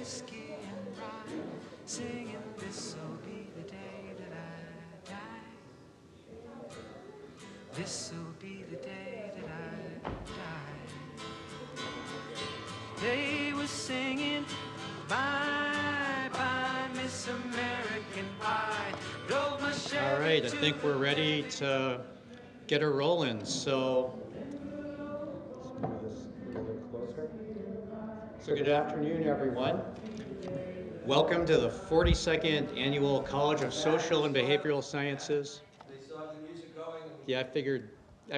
whiskey and rye, singing this'll be the day that I die. This'll be the day that I die. They were singing bye bye Miss American Pie. Drove my Chevy. All right, I think we're ready to get her rolling. So good afternoon, everyone. Welcome to the 42nd Annual College of Social and Behavioral Sciences. They still have the music going. Yeah, I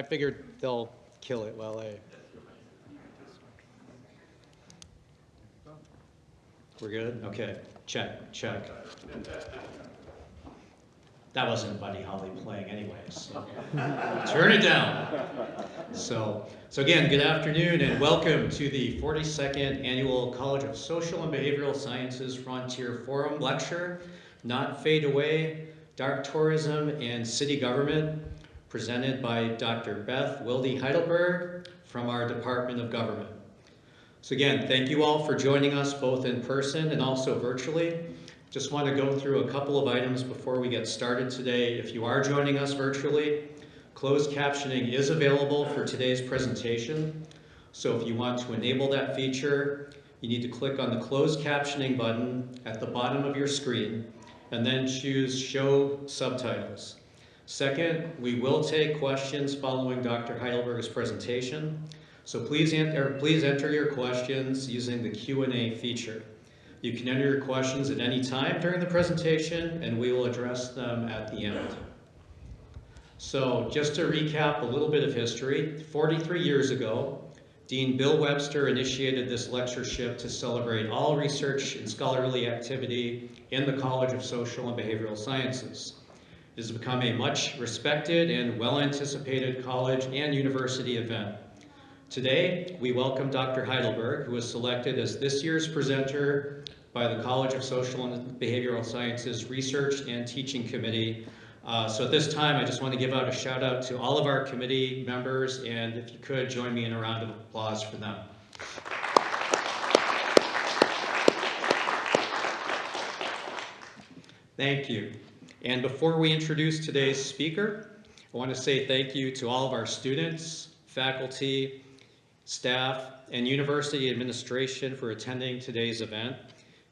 figured they'll kill it while We're good? Okay, check. That wasn't Buddy Holly playing anyways, so turn it down. So again, good afternoon and welcome to the 42nd Annual College of Social and Behavioral Sciences Frontier Forum lecture, Not Fade Away, Dark Tourism and City Government, presented by Dr. Beth Wilde Heidelberg from our Department of Government. So again, thank you all for joining us both in person and also virtually. Just want to go through a couple of items before we get started today. If you are joining us virtually, closed captioning is available for today's presentation. So if you want to enable that feature, you need to click on the closed captioning button at the bottom of your screen and then choose Show Subtitles. Second, we will take questions following Dr. Heidelberg's presentation. So please enter your questions using the Q&A feature. You can enter your questions at any time during the presentation, and we will address them at the end. So just to recap a little bit of history, 43 years ago, Dean Bill Webster initiated this lectureship to celebrate all research and scholarly activity in the College of Social and Behavioral Sciences. It has become a much respected and well-anticipated college and university event. Today, we welcome Dr. Heidelberg, who was selected as this year's presenter by the College of Social and Behavioral Sciences Research and Teaching Committee. So at this time, I just want to give out a shout out to all of our committee members, and if you could join me in a round of applause for them. Thank you. And before we introduce today's speaker, I want to say thank you to all of our students, faculty, staff, and university administration for attending today's event,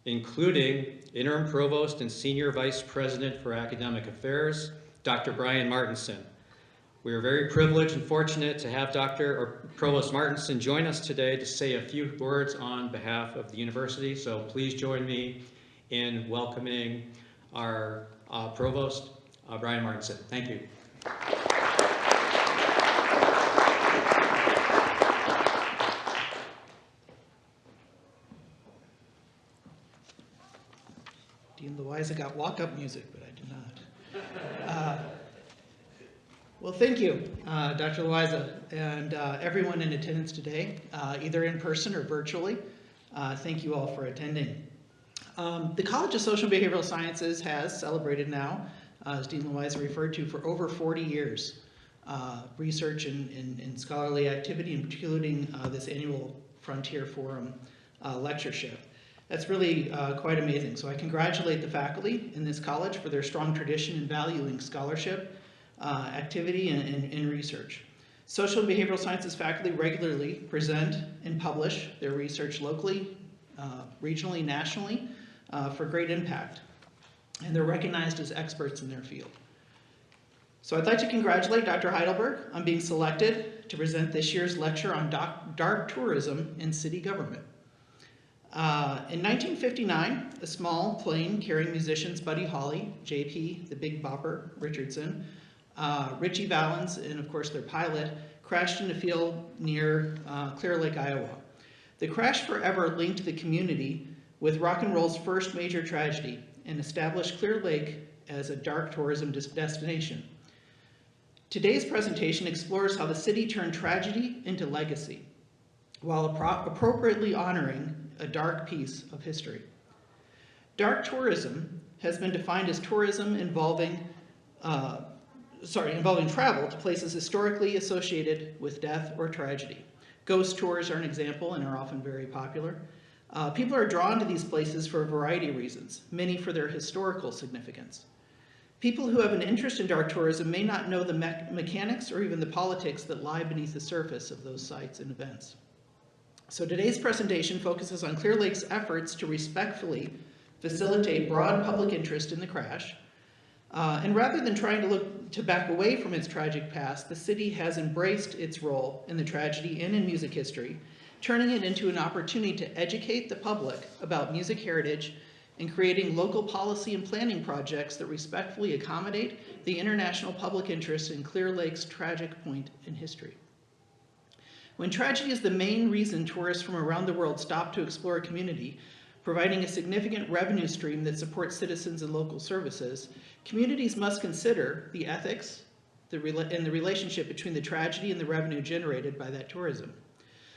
including Interim Provost and Senior Vice President for Academic Affairs, Dr. Brian Martinson. We are very privileged and fortunate to have Provost Martinson join us today to say a few words on behalf of the university. So please join me in welcoming our Provost, Brian Martinson. Thank you. Dean Loiza got walk-up music, but I do not. Well, thank you, Dr. Loiza, and everyone in attendance today, either in person or virtually. Thank you all for attending. The College of Social and Behavioral Sciences has celebrated now, as Dean Loiza referred to, for over 40 years, research and scholarly activity, including this annual Frontier Forum lectureship. That's really quite amazing. So I congratulate the faculty in this college for their strong tradition in valuing scholarship, activity, and research. Social and behavioral sciences faculty regularly present and publish their research locally, regionally, nationally, for great impact. And they're recognized as experts in their field. So I'd like to congratulate Dr. Heidelberg on being selected to present this year's lecture on dark tourism in city government. In 1959, a small plane carrying musicians Buddy Holly, J.P. the Big Bopper Richardson, Ritchie Valens, and of course their pilot, crashed in a field near Clear Lake, Iowa. The crash forever linked the community with rock and roll's first major tragedy and established Clear Lake as a dark tourism destination. Today's presentation explores how the city turned tragedy into legacy, while appropriately honoring a dark piece of history. Dark tourism has been defined as tourism involving travel to places historically associated with death or tragedy. Ghost tours are an example and are often very popular. People are drawn to these places for a variety of reasons, many for their historical significance. People who have an interest in dark tourism may not know the mechanics or even the politics that lie beneath the surface of those sites and events. So today's presentation focuses on Clear Lake's efforts to respectfully facilitate broad public interest in the crash. And rather than trying to look to back away from its tragic past, the city has embraced its role in the tragedy and in music history, turning it into an opportunity to educate the public about music heritage and creating local policy and planning projects that respectfully accommodate the international public interest in Clear Lake's tragic point in history. When tragedy is the main reason tourists from around the world stop to explore a community, providing a significant revenue stream that supports citizens and local services, communities must consider the ethics and the relationship between the tragedy and the revenue generated by that tourism.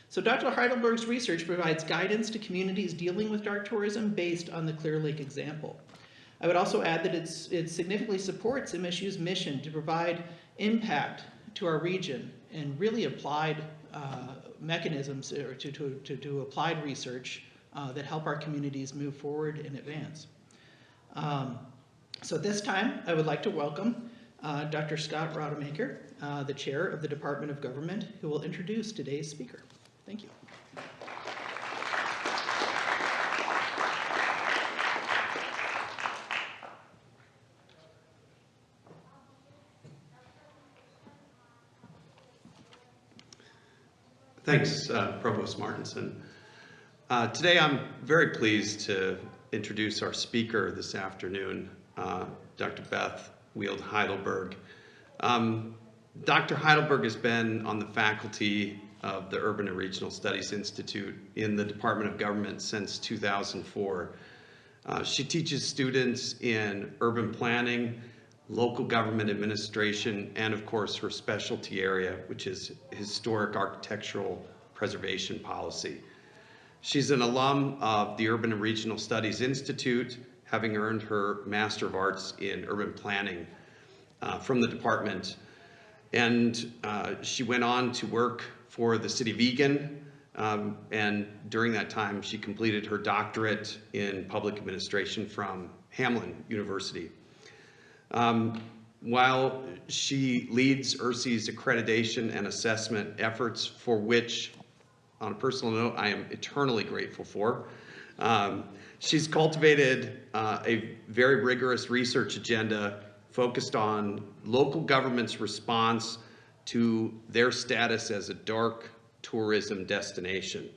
So Dr. Heidelberg's research provides guidance to communities dealing with dark tourism based on the Clear Lake example. I would also add that it significantly supports MSU's mission to provide impact to our region and really applied mechanisms or to applied research that help our communities move forward and advance. So at this time, I would like to welcome Dr. Scott Rodemaker, the chair of the Department of Government, who will introduce today's speaker. Thank you. Thanks, Provost Martinson. Today I'm very pleased to introduce our speaker this afternoon, Dr. Beth Wield Heidelberg. Dr. Heidelberg has been on the faculty of the Urban and Regional Studies Institute in the Department of Government since 2004. She teaches students in urban planning, local government administration, and of course her specialty area, which is historic architectural preservation policy. She's an alum of the Urban and Regional Studies Institute, having earned her Master of Arts in Urban Planning from the department. And she went on to work for the City of Eagan, and during that time she completed her doctorate in public administration from Hamline University. While she leads ERCE's accreditation and assessment efforts, for which, on a personal note, I am eternally grateful for, she's cultivated a very rigorous research agenda focused on local government's response to their status as a dark tourism destination.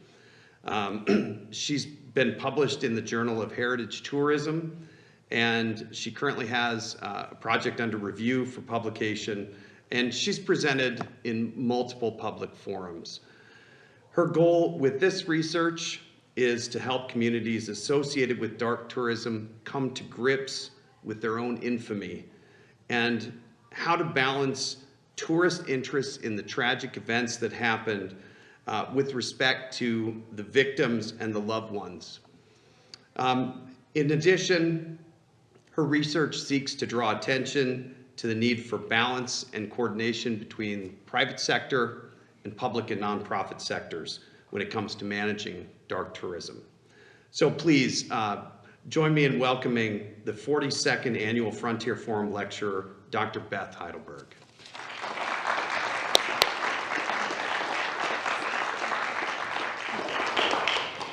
She's been published in the Journal of Heritage Tourism, and she currently has a project under review for publication, and she's presented in multiple public forums. Her goal with this research is to help communities associated with dark tourism come to grips with their own infamy and how to balance tourist interests in the tragic events that happened with respect to the victims and the loved ones. In addition, her research seeks to draw attention to the need for balance and coordination between private sector and public and nonprofit sectors when it comes to managing dark tourism. So please join me in welcoming the 42nd Annual Frontier Forum lecturer, Dr. Beth Heidelberg.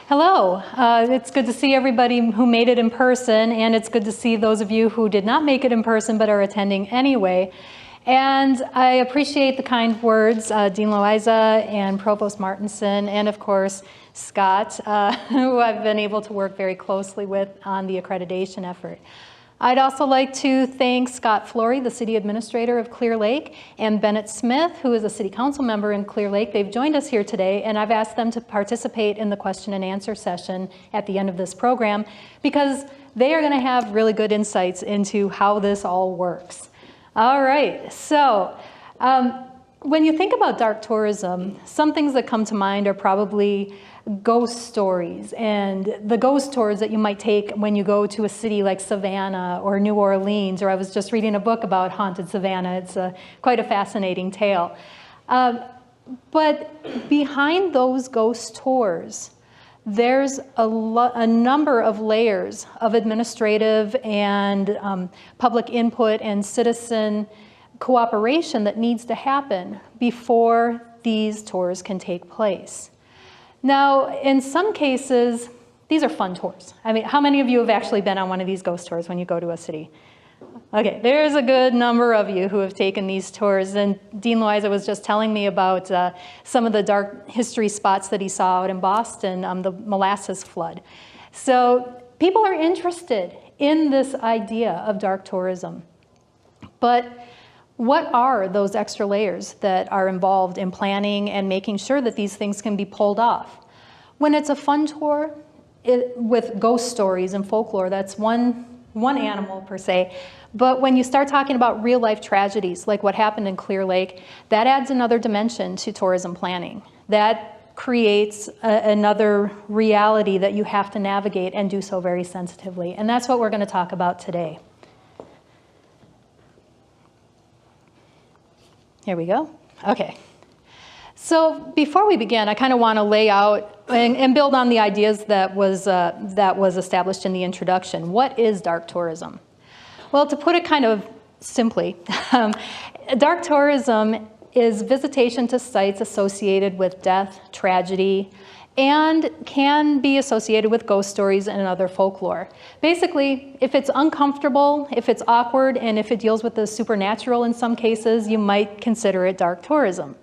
Hello, it's good to see everybody who made it in person, and it's good to see those of you who did not make it in person but are attending anyway. And I appreciate the kind words, Dean Loiza and Provost Martinson, and of course, Scott, who I've been able to work very closely with on the accreditation effort. I'd also like to thank Scott Flory, the City Administrator of Clear Lake, and Bennett Smith, who is a City Council member in Clear Lake. They've joined us here today, and I've asked them to participate in the question and answer session at the end of this program because they are going to have really good insights into how this all works. All right, so when you think about dark tourism, some things that come to mind are probably ghost stories and the ghost tours that you might take when you go to a city like Savannah or New Orleans, or I was just reading a book about haunted Savannah. It's quite a fascinating tale. But behind those ghost tours, there's a number of layers of administrative and public input and citizen cooperation that needs to happen before these tours can take place. Now, in some cases, these are fun tours. I mean, how many of you have actually been on one of these ghost tours when you go to a city? Okay, there's a good number of you who have taken these tours, and Dean Loiza was just telling me about some of the dark history spots that he saw out in Boston, the molasses flood. So people are interested in this idea of dark tourism. But what are those extra layers that are involved in planning and making sure that these things can be pulled off? When it's a fun tour with ghost stories and folklore, that's one animal per se. But when you start talking about real life tragedies, like what happened in Clear Lake, that adds another dimension to tourism planning. That creates another reality that you have to navigate and do so very sensitively. And that's what we're going to talk about today. Here we go. Okay. So before we begin, I kind of want to lay out and build on the ideas that was established in the introduction. What is dark tourism? Well, to put it kind of simply, dark tourism is visitation to sites associated with death, tragedy, and can be associated with ghost stories and other folklore. Basically, if it's uncomfortable, if it's awkward, and if it deals with the supernatural in some cases, you might consider it dark tourism.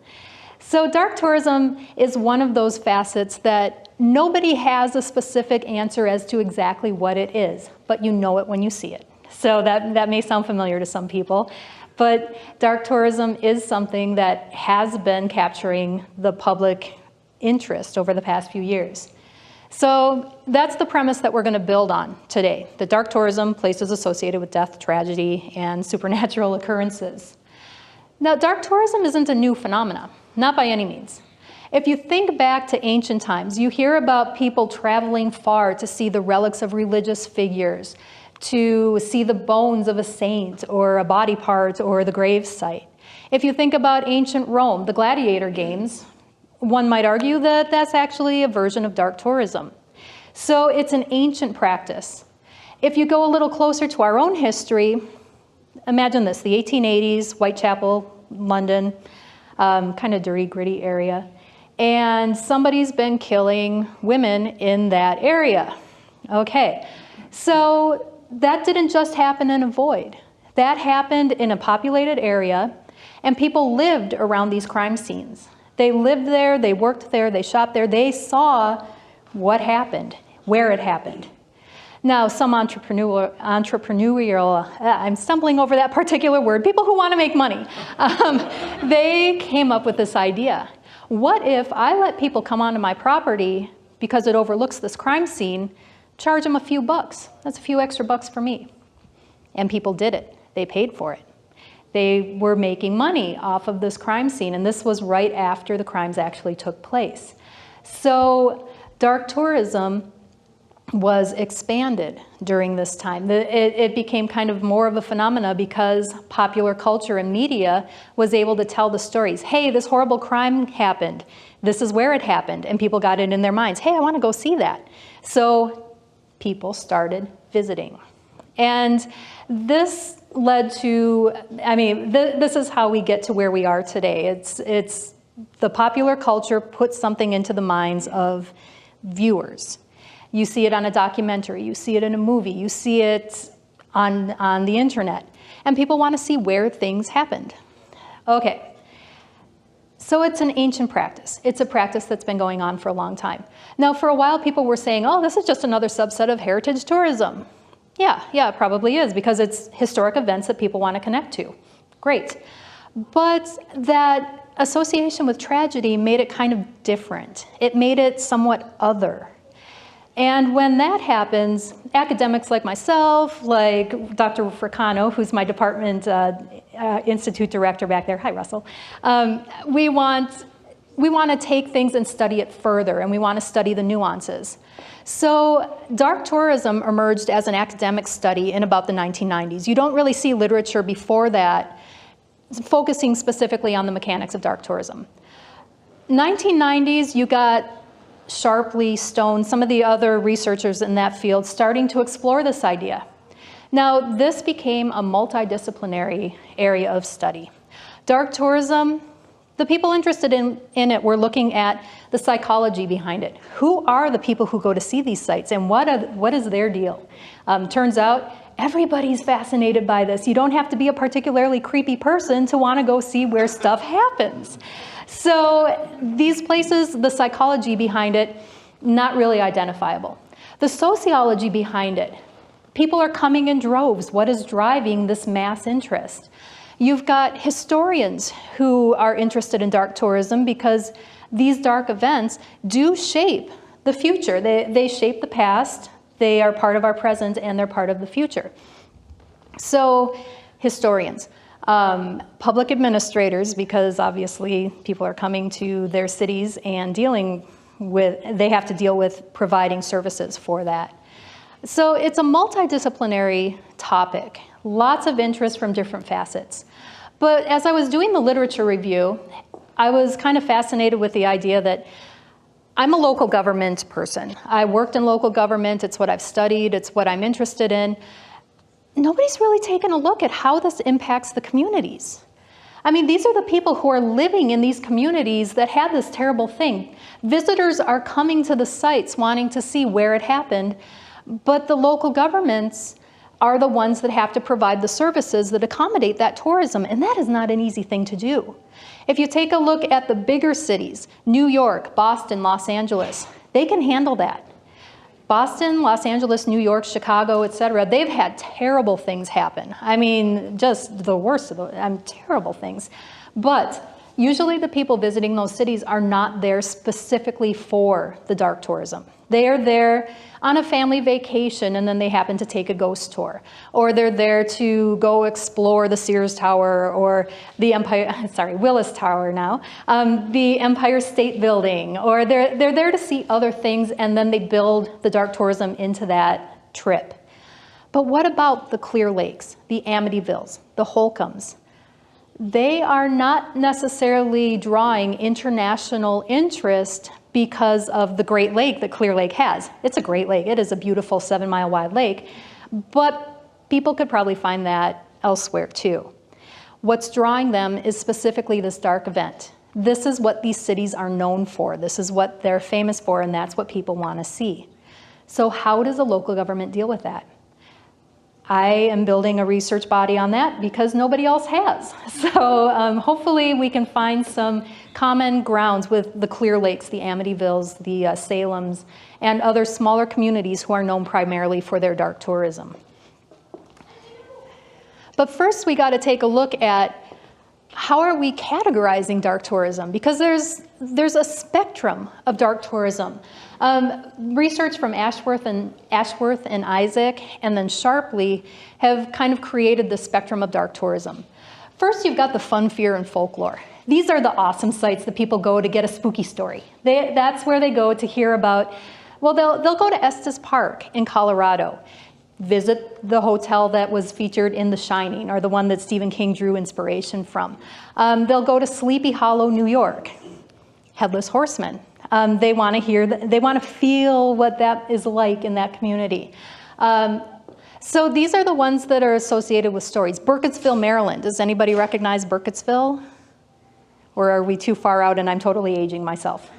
So dark tourism is one of those facets that nobody has a specific answer as to exactly what it is, but you know it when you see it. So that may sound familiar to some people, but dark tourism is something that has been capturing the public interest over the past few years. So that's the premise that we're going to build on today. The dark tourism, places associated with death, tragedy, and supernatural occurrences. Now, dark tourism isn't a new phenomenon, not by any means. If you think back to ancient times, you hear about people traveling far to see the relics of religious figures, to see the bones of a saint or a body part or the grave site. If you think about ancient Rome, the gladiator games, one might argue that that's actually a version of dark tourism. So it's an ancient practice. If you go a little closer to our own history, imagine this, the 1880s, Whitechapel, London, kind of dirty, gritty area, and somebody's been killing women in that area. Okay, so that didn't just happen in a void. That happened in a populated area, and people lived around these crime scenes. They lived there, they worked there, they shopped there, they saw what happened, where it happened. Now, some entrepreneurial, I'm stumbling over that particular word, people who want to make money, they came up with this idea. What if I let people come onto my property because it overlooks this crime scene, charge them a few bucks? That's a few extra bucks for me. And people did it. They paid for it. They were making money off of this crime scene, and this was right after the crimes actually took place. So dark tourism was expanded during this time. It became kind of more of a phenomena because popular culture and media was able to tell the stories. Hey, this horrible crime happened. This is where it happened. And people got it in their minds. Hey, I want to go see that. So people started visiting. And this led to, this is how we get to where we are today. It's the popular culture puts something into the minds of viewers. You see it on a documentary, you see it in a movie, you see it on the internet, and people want to see where things happened. Okay, so it's an ancient practice. It's a practice that's been going on for a long time. Now, for a while, people were saying, oh, this is just another subset of heritage tourism. Yeah, it probably is, because it's historic events that people want to connect to. Great. But that association with tragedy made it kind of different. It made it somewhat other. And when that happens, academics like myself, like Dr. Fricano, who's my department institute director back there, hi Russell, we want to take things and study it further, and we want to study the nuances. So dark tourism emerged as an academic study in about the 1990s. You don't really see literature before that focusing specifically on the mechanics of dark tourism. 1990s, you got Sharpley, Stone, some of the other researchers in that field starting to explore this idea. Now, this became a multidisciplinary area of study. Dark tourism, the people interested in it were looking at the psychology behind it. Who are the people who go to see these sites, and what is their deal? Turns out everybody's fascinated by this. You don't have to be a particularly creepy person to want to go see where stuff happens. So these places, the psychology behind it, not really identifiable. The sociology behind it, people are coming in droves. What is driving this mass interest? You've got historians who are interested in dark tourism because these dark events do shape the future. They shape the past, they are part of our present, and they're part of the future. So, historians. Public administrators, because obviously people are coming to their cities and they have to deal with providing services for that. So it's a multidisciplinary topic, lots of interest from different facets. But as I was doing the literature review, I was kind of fascinated with the idea that I'm a local government person. I worked in local government, it's what I've studied, it's what I'm interested in. Nobody's really taken a look at how this impacts the communities. I mean, these are the people who are living in these communities that had this terrible thing. Visitors are coming to the sites wanting to see where it happened, but the local governments are the ones that have to provide the services that accommodate that tourism, and that is not an easy thing to do. If you take a look at the bigger cities, New York, Boston, Los Angeles, they can handle that. Boston, Los Angeles, New York, Chicago, etc., they've had terrible things happen. I mean, just the worst of the terrible things. But usually the people visiting those cities are not there specifically for the dark tourism. They are there on a family vacation and then they happen to take a ghost tour. Or they're there to go explore the Sears Tower or the Willis Tower now, the Empire State Building, or they're there to see other things and then they build the dark tourism into that trip. But what about the Clear Lakes, the Amityvilles, the Holcombs? They are not necessarily drawing international interest because of the Great Lake that Clear Lake has. It's a great lake. It is a beautiful 7-mile wide lake, but people could probably find that elsewhere too. What's drawing them is specifically this dark event. This is what these cities are known for. This is what they're famous for, and that's what people want to see. So how does a local government deal with that? I am building a research body on that because nobody else has. So hopefully we can find some common grounds with the Clear Lakes, the Amityvilles, the Salems, and other smaller communities who are known primarily for their dark tourism. But first we got to take a look at how are we categorizing dark tourism? Because there's a spectrum of dark tourism. Research from Ashworth and Isaac and then Sharpley have kind of created the spectrum of dark tourism. First, you've got the fun, fear, and folklore. These are the awesome sites that people go to get a spooky story. That's where they go to hear about, well, they'll go to Estes Park in Colorado, visit the hotel that was featured in The Shining, or the one that Stephen King drew inspiration from. They'll go to Sleepy Hollow, New York, Headless Horseman. They want to feel what that is like in that community. So these are the ones that are associated with stories. Burkittsville, Maryland. Does anybody recognize Burkittsville? Or are we too far out and I'm totally aging myself?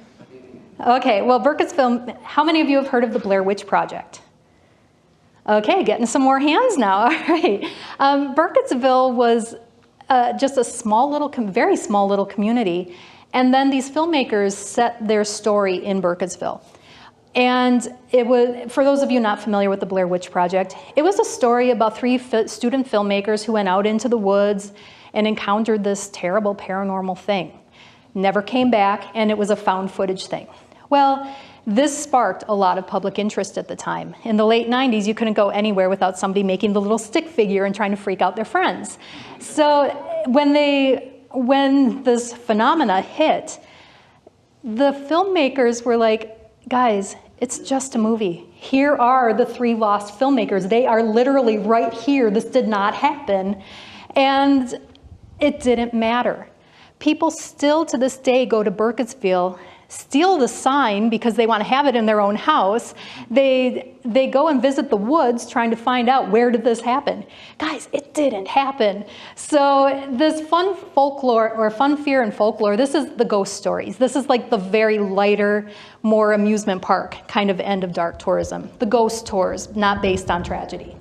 Okay, well, Burkittsville, how many of you have heard of the Blair Witch Project? Okay, getting some more hands now, all right. Burkittsville was just a very small little community, and then these filmmakers set their story in Burkittsville. And it was, for those of you not familiar with the Blair Witch Project, it was a story about 3 student filmmakers who went out into the woods and encountered this terrible paranormal thing. Never came back, and it was a found footage thing. Well, this sparked a lot of public interest at the time. In the late 90s, you couldn't go anywhere without somebody making the little stick figure and trying to freak out their friends. So when this phenomena hit, the filmmakers were like, guys, it's just a movie. Here are the 3 lost filmmakers. They are literally right here. This did not happen. And it didn't matter. People still to this day go to Burkittsville steal the sign because they want to have it in their own house. They go and visit the woods trying to find out, where did this happen? Guys, it didn't happen. So this fun folklore, or fun fear and folklore, this is the ghost stories. This is like the very lighter, more amusement park kind of end of dark tourism. The ghost tours, not based on tragedy.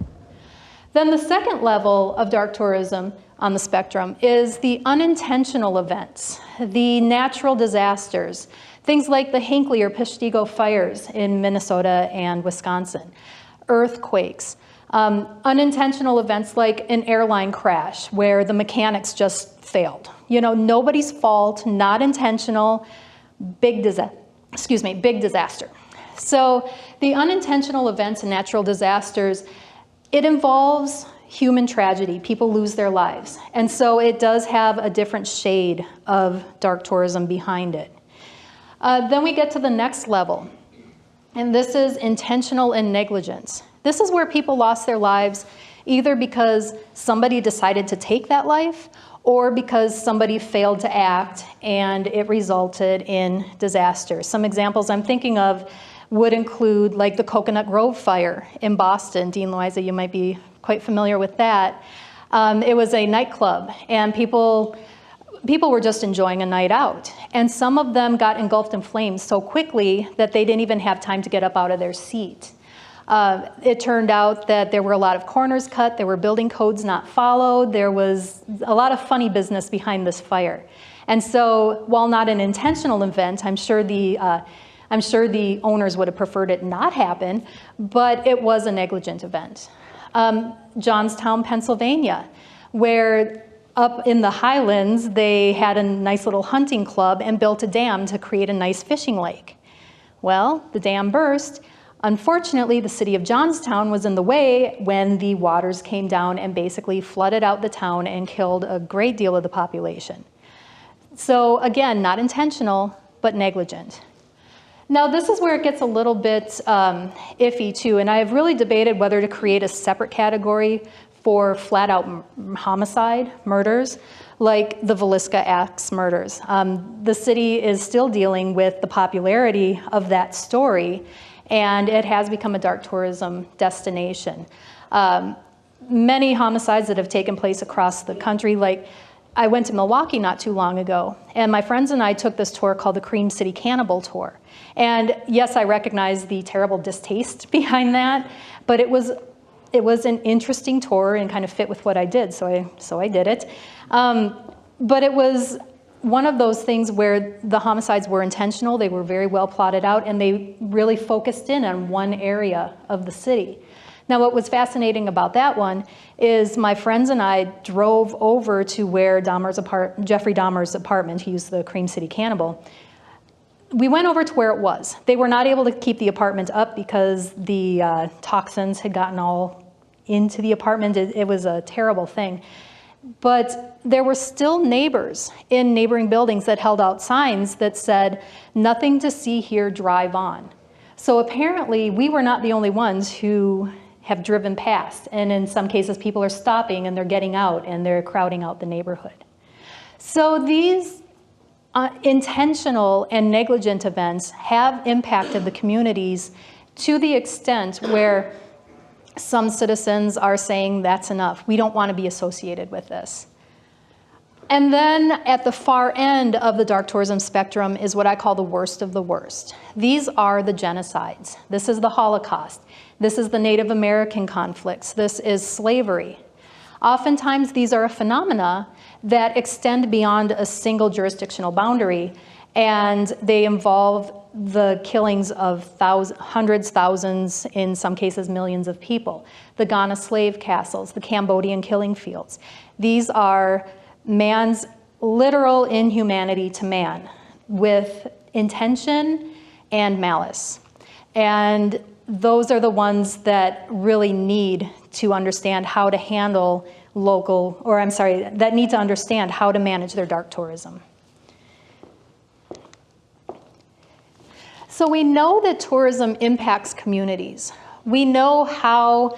Then the second level of dark tourism on the spectrum is the unintentional events, the natural disasters, things like the Hinckley or Peshtigo fires in Minnesota and Wisconsin, earthquakes, unintentional events like an airline crash where the mechanics just failed. You know, nobody's fault, not intentional, big disaster. So the unintentional events and natural disasters, it involves human tragedy. People lose their lives. And so it does have a different shade of dark tourism behind it. Then we get to the next level, and this is intentional and negligence. This is where people lost their lives either because somebody decided to take that life or because somebody failed to act and it resulted in disaster. Some examples I'm thinking of would include like the Coconut Grove fire in Boston. Dean Loiza, you might be quite familiar with that. It was a nightclub, and people were just enjoying a night out. And some of them got engulfed in flames so quickly that they didn't even have time to get up out of their seat. It turned out that there were a lot of corners cut, there were building codes not followed, there was a lot of funny business behind this fire. And so, while not an intentional event, I'm sure the owners would have preferred it not happen, but it was a negligent event. Johnstown, Pennsylvania, where up in the highlands, they had a nice little hunting club and built a dam to create a nice fishing lake. Well, the dam burst. Unfortunately, the city of Johnstown was in the way when the waters came down and basically flooded out the town and killed a great deal of the population. So again, not intentional, but negligent. Now, this is where it gets a little bit iffy too, and I have really debated whether to create a separate category for flat-out homicide, murders, like the Villisca Axe murders. The city is still dealing with the popularity of that story, and it has become a dark tourism destination. Many homicides that have taken place across the country, like I went to Milwaukee not too long ago, and my friends and I took this tour called the Cream City Cannibal Tour. And yes, I recognize the terrible distaste behind that, but it was an interesting tour and kind of fit with what I did, so I did it. But it was one of those things where the homicides were intentional, they were very well plotted out, and they really focused in on one area of the city. Now, what was fascinating about that one is my friends and I drove over to where Jeffrey Dahmer's apartment, he used the Cream City Cannibal. We went over to where it was. They were not able to keep the apartment up because the toxins had gotten all into the apartment. It was a terrible thing. But there were still neighbors in neighboring buildings that held out signs that said, "Nothing to see here, drive on." So apparently we were not the only ones who have driven past. And in some cases, people are stopping and they're getting out and they're crowding out the neighborhood. So these intentional and negligent events have impacted the communities to the extent where some citizens are saying that's enough. We don't want to be associated with this. And then at the far end of the dark tourism spectrum is what I call the worst of the worst. These are the genocides. This is the Holocaust. This is the Native American conflicts. This is slavery. Oftentimes these are a phenomena that extend beyond a single jurisdictional boundary, and they involve the killings of hundreds, thousands, in some cases millions of people. The Ghana slave castles, the Cambodian killing fields. These are man's literal inhumanity to man with intention and malice. And those are the ones that really need to understand how to handle that need to understand how to manage their dark tourism. So we know that tourism impacts communities. We know how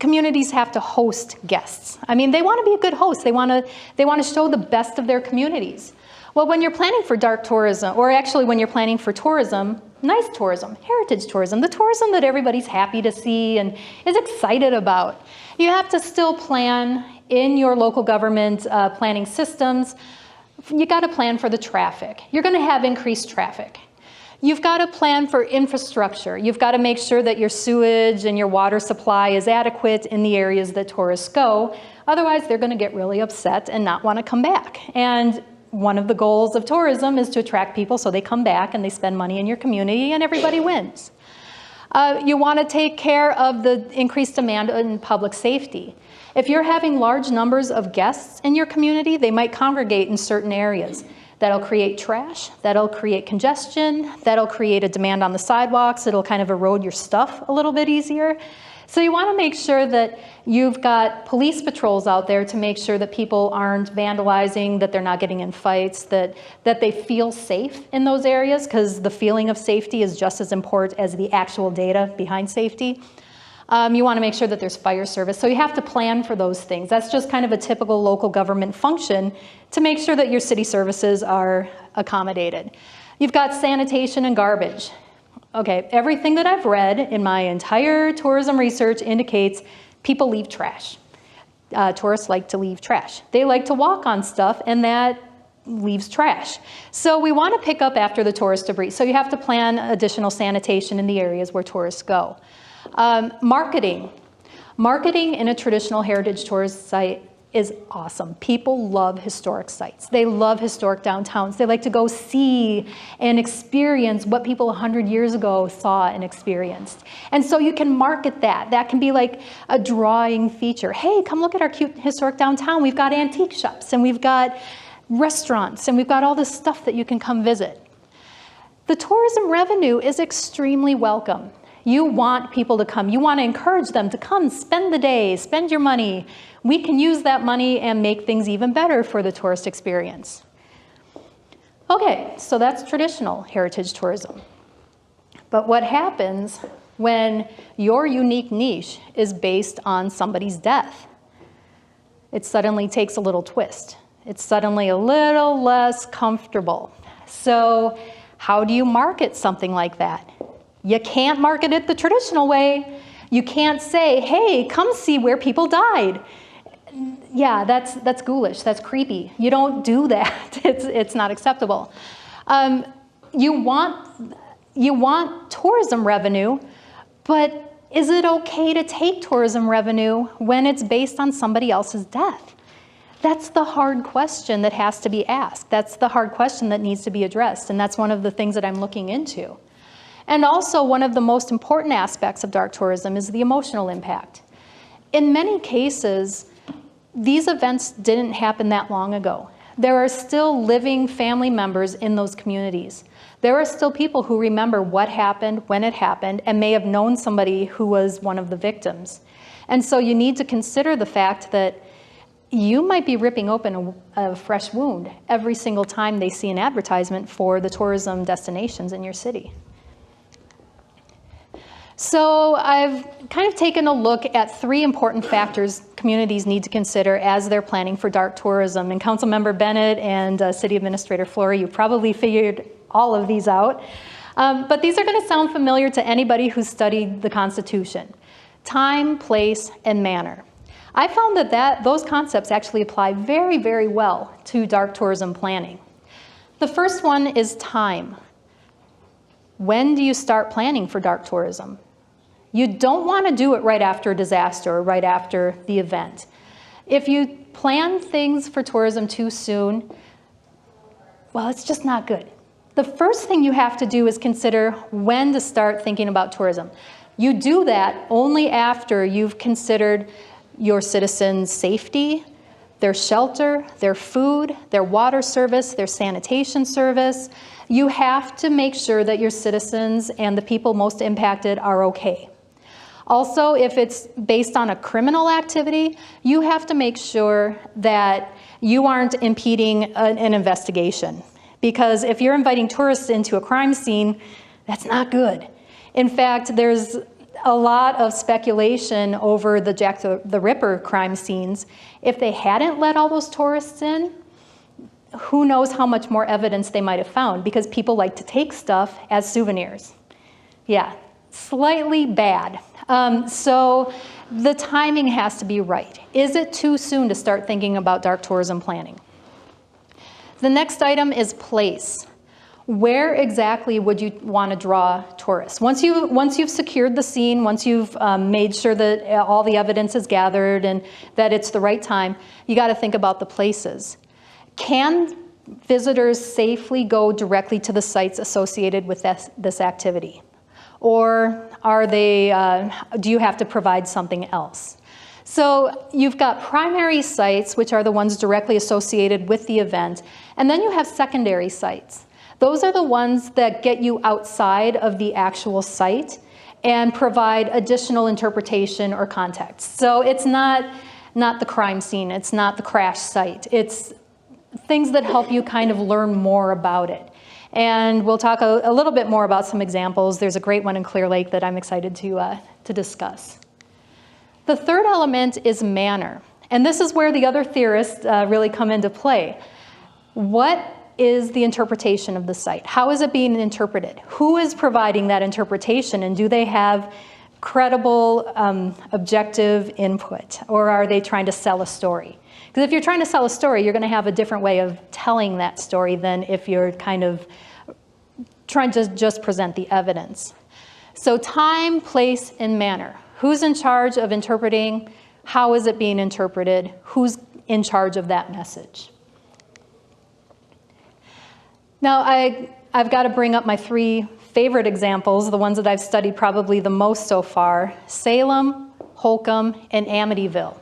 communities have to host guests. I mean, they want to be a good host. They want to show the best of their communities. Well, when you're planning for dark tourism, or actually when you're planning for tourism, nice tourism, heritage tourism, the tourism that everybody's happy to see and is excited about, you have to still plan in your local government planning systems. You got to plan for the traffic. You're going to have increased traffic. You've got to plan for infrastructure. You've got to make sure that your sewage and your water supply is adequate in the areas that tourists go. Otherwise, they're going to get really upset and not want to come back. And one of the goals of tourism is to attract people so they come back and they spend money in your community and everybody wins. You want to take care of the increased demand in public safety. If you're having large numbers of guests in your community, they might congregate in certain areas. That'll create trash, that'll create congestion, that'll create a demand on the sidewalks, it'll kind of erode your stuff a little bit easier. So you want to make sure that you've got police patrols out there to make sure that people aren't vandalizing, that they're not getting in fights, that they feel safe in those areas, because the feeling of safety is just as important as the actual data behind safety. You want to make sure that there's fire service. So you have to plan for those things. That's just kind of a typical local government function to make sure that your city services are accommodated. You've got sanitation and garbage. Okay, everything that I've read in my entire tourism research indicates people leave trash. Tourists like to leave trash. They like to walk on stuff, and that leaves trash. So we want to pick up after the tourist debris. So you have to plan additional sanitation in the areas where tourists go. Marketing. Marketing in a traditional heritage tourist site is awesome. People love historic sites. They love historic downtowns. They like to go see and experience what people 100 years ago saw and experienced. And so you can market that. That can be like a drawing feature. Hey, come look at our cute historic downtown. We've got antique shops and we've got restaurants and we've got all this stuff that you can come visit. The tourism revenue is extremely welcome. You want people to come. You want to encourage them to come, spend the day, spend your money. We can use that money and make things even better for the tourist experience. Okay, so that's traditional heritage tourism. But what happens when your unique niche is based on somebody's death? It suddenly takes a little twist. It's suddenly a little less comfortable. So how do you market something like that? You can't market it the traditional way. You can't say, hey, come see where people died. Yeah, that's ghoulish, that's creepy. You don't do that, it's not acceptable. You want tourism revenue, but is it okay to take tourism revenue when it's based on somebody else's death? That's the hard question that has to be asked. That's the hard question that needs to be addressed, and that's one of the things that I'm looking into. And also, one of the most important aspects of dark tourism is the emotional impact. In many cases, these events didn't happen that long ago. There are still living family members in those communities. There are still people who remember what happened, when it happened, and may have known somebody who was one of the victims. And so you need to consider the fact that you might be ripping open a fresh wound every single time they see an advertisement for the tourism destinations in your city. So I've kind of taken a look at 3 important factors communities need to consider as they're planning for dark tourism. And Councilmember Bennett and City Administrator Flory, you probably figured all of these out. But these are going to sound familiar to anybody who's studied the Constitution. Time, place, and manner. I found that those concepts actually apply very, very well to dark tourism planning. The first one is time. When do you start planning for dark tourism? You don't want to do it right after a disaster or right after the event. If you plan things for tourism too soon, well, it's just not good. The first thing you have to do is consider when to start thinking about tourism. You do that only after you've considered your citizens' safety, their shelter, their food, their water service, their sanitation service. You have to make sure that your citizens and the people most impacted are okay. Also, if it's based on a criminal activity, you have to make sure that you aren't impeding an investigation. Because if you're inviting tourists into a crime scene, that's not good. In fact, there's a lot of speculation over the Jack the Ripper crime scenes. If they hadn't let all those tourists in, who knows how much more evidence they might have found, because people like to take stuff as souvenirs. Yeah, slightly bad. So the timing has to be right. Is it too soon to start thinking about dark tourism planning? The next item is place. Where exactly would you want to draw tourists? Once you've secured the scene, once you've made sure that all the evidence is gathered and that it's the right time, you got to think about the places. Can visitors safely go directly to the sites associated with this activity? Or are they, do you have to provide something else? So you've got primary sites, which are the ones directly associated with the event, and then you have secondary sites. Those are the ones that get you outside of the actual site and provide additional interpretation or context. So it's not the crime scene, it's not the crash site, it's things that help you kind of learn more about it. And we'll talk a little bit more about some examples. There's a great one in Clear Lake that I'm excited to discuss. The third element is manner. And this is where the other theorists really come into play. What is the interpretation of the site? How is it being interpreted? Who is providing that interpretation, and do they have credible, objective input, or are they trying to sell a story? Because if you're trying to sell a story, you're going to have a different way of telling that story than if you're kind of trying to just present the evidence. So time, place, and manner. Who's in charge of interpreting? How is it being interpreted? Who's in charge of that message? Now, I've got to bring up my three favorite examples, the ones that I've studied probably the most so far: Salem, Holcomb, and Amityville.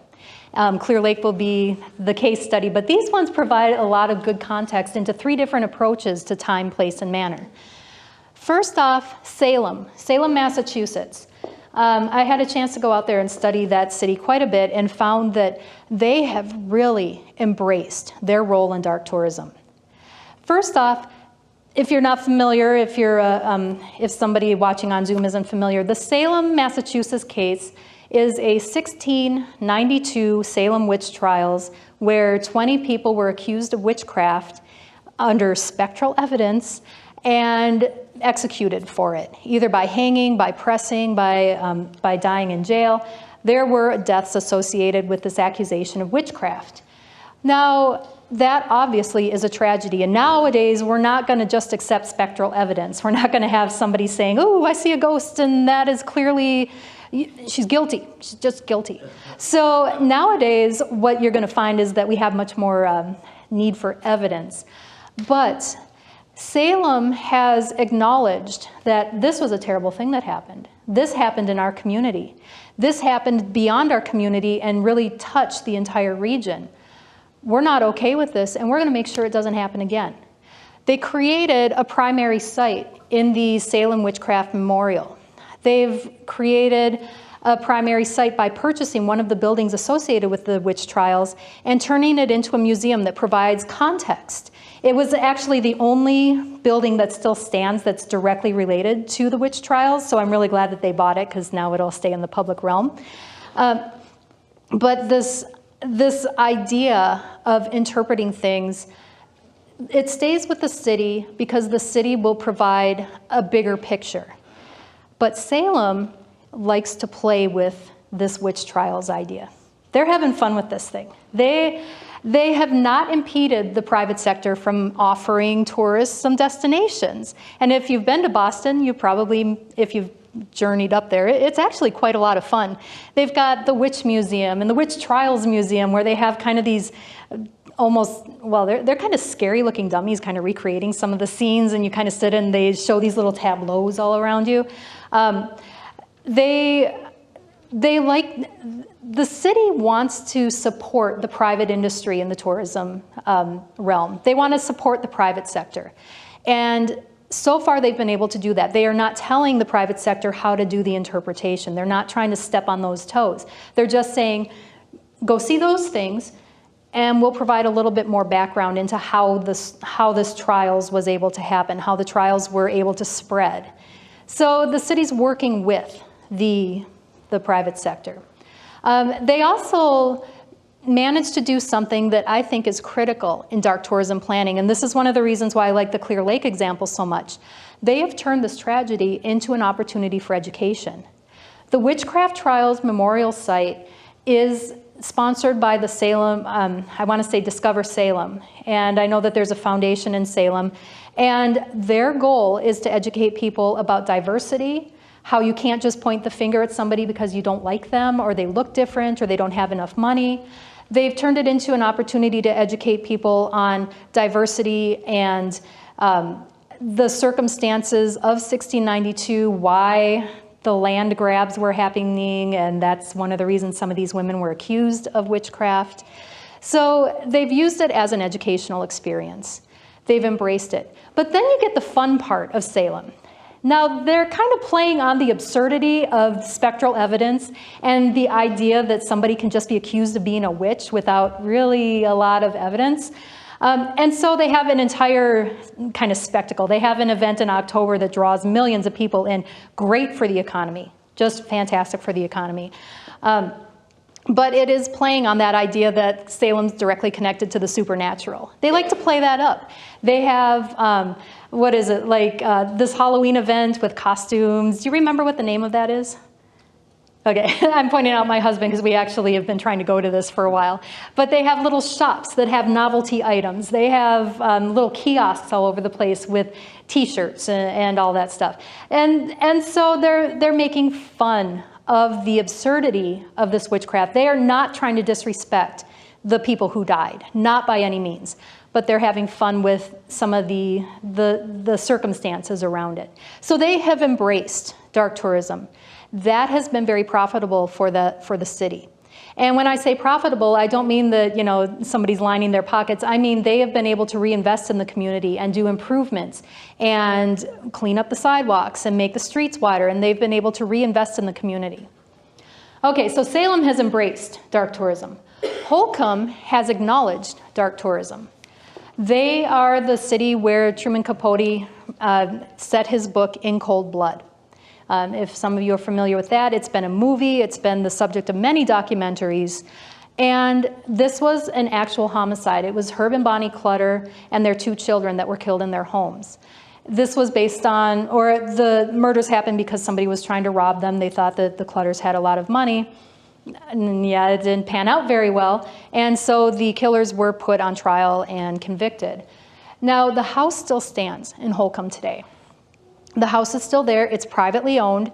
Clear Lake will be the case study, but these ones provide a lot of good context into three different approaches to time, place, and manner. First off, Salem, Massachusetts. I had a chance to go out there and study that city quite a bit and found that they have really embraced their role in dark tourism. First off, if you're not familiar, if somebody watching on Zoom isn't familiar, the Salem, Massachusetts case is a 1692 Salem witch trials where 20 people were accused of witchcraft under spectral evidence and executed for it, either by hanging, by pressing, by dying in jail. There were deaths associated with this accusation of witchcraft. Now, that obviously is a tragedy, and nowadays we're not going to just accept spectral evidence. We're not going to have somebody saying, "Oh, I see a ghost," and that is clearly, she's guilty. She's just guilty. So nowadays, what you're going to find is that we have much more need for evidence. But Salem has acknowledged that this was a terrible thing that happened. This happened in our community. This happened beyond our community and really touched the entire region. We're not okay with this, and we're going to make sure it doesn't happen again. They created a primary site in the Salem Witchcraft Memorial. They've created a primary site by purchasing one of the buildings associated with the witch trials and turning it into a museum that provides context. It was actually the only building that still stands that's directly related to the witch trials, so I'm really glad that they bought it because now it'll stay in the public realm. But this idea of interpreting things, it stays with the city because the city will provide a bigger picture. But Salem likes to play with this witch trials idea. They're having fun with this thing. They have not impeded the private sector from offering tourists some destinations. And if you've been to Boston, you probably, if you've journeyed up there, it's actually quite a lot of fun. They've got the Witch Museum and the Witch Trials Museum where they have kind of these almost, well, they're kind of scary looking dummies kind of recreating some of the scenes, and you kind of sit and they show these little tableaus all around you. They like, the city wants to support the private industry in the tourism realm. They want to support the private sector. And so far they've been able to do that. They are not telling the private sector how to do the interpretation. They're not trying to step on those toes. They're just saying, go see those things, and we'll provide a little bit more background into how this trials was able to happen, how the trials were able to spread. So the city's working with the private sector. They also managed to do something that I think is critical in dark tourism planning, and this is one of the reasons why I like the Clear Lake example so much. They have turned this tragedy into an opportunity for education. The Witchcraft Trials Memorial Site is sponsored by the Salem, I want to say Discover Salem, and I know that there's a foundation in Salem, and their goal is to educate people about diversity, how you can't just point the finger at somebody because you don't like them, or they look different, or they don't have enough money. They've turned it into an opportunity to educate people on diversity and the circumstances of 1692, why the land grabs were happening, and that's one of the reasons some of these women were accused of witchcraft. So they've used it as an educational experience. They've embraced it. But then you get the fun part of Salem. Now, they're kind of playing on the absurdity of spectral evidence and the idea that somebody can just be accused of being a witch without really a lot of evidence. And so they have an entire kind of spectacle. They have an event in October that draws millions of people in. Great for the economy, just fantastic for the economy. But it is playing on that idea that Salem's directly connected to the supernatural. They like to play that up. They have, what is it, like this Halloween event with costumes. Do you remember what the name of that is? Okay, I'm pointing out my husband because we actually have been trying to go to this for a while. But they have little shops that have novelty items. They have little kiosks all over the place with T-shirts and all that stuff. And so they're making fun of the absurdity of this witchcraft. They are not trying to disrespect the people who died, not by any means. But they're having fun with some of the circumstances around it. So they have embraced dark tourism. That has been very profitable for the city. And when I say profitable, I don't mean that, somebody's lining their pockets. I mean they have been able to reinvest in the community and do improvements and clean up the sidewalks and make the streets wider, and they've been able to reinvest in the community. Okay, so Salem has embraced dark tourism. Holcomb has acknowledged dark tourism. They are the city where Truman Capote set his book In Cold Blood. If some of you are familiar with that, it's been a movie, it's been the subject of many documentaries, and this was an actual homicide. It was Herb and Bonnie Clutter and their 2 children that were killed in their homes. This was based on, or the murders happened because somebody was trying to rob them. They thought that the Clutters had a lot of money. And yeah, it didn't pan out very well, and so the killers were put on trial and convicted. Now, the house still stands in Holcomb today. The house is still there. It's privately owned.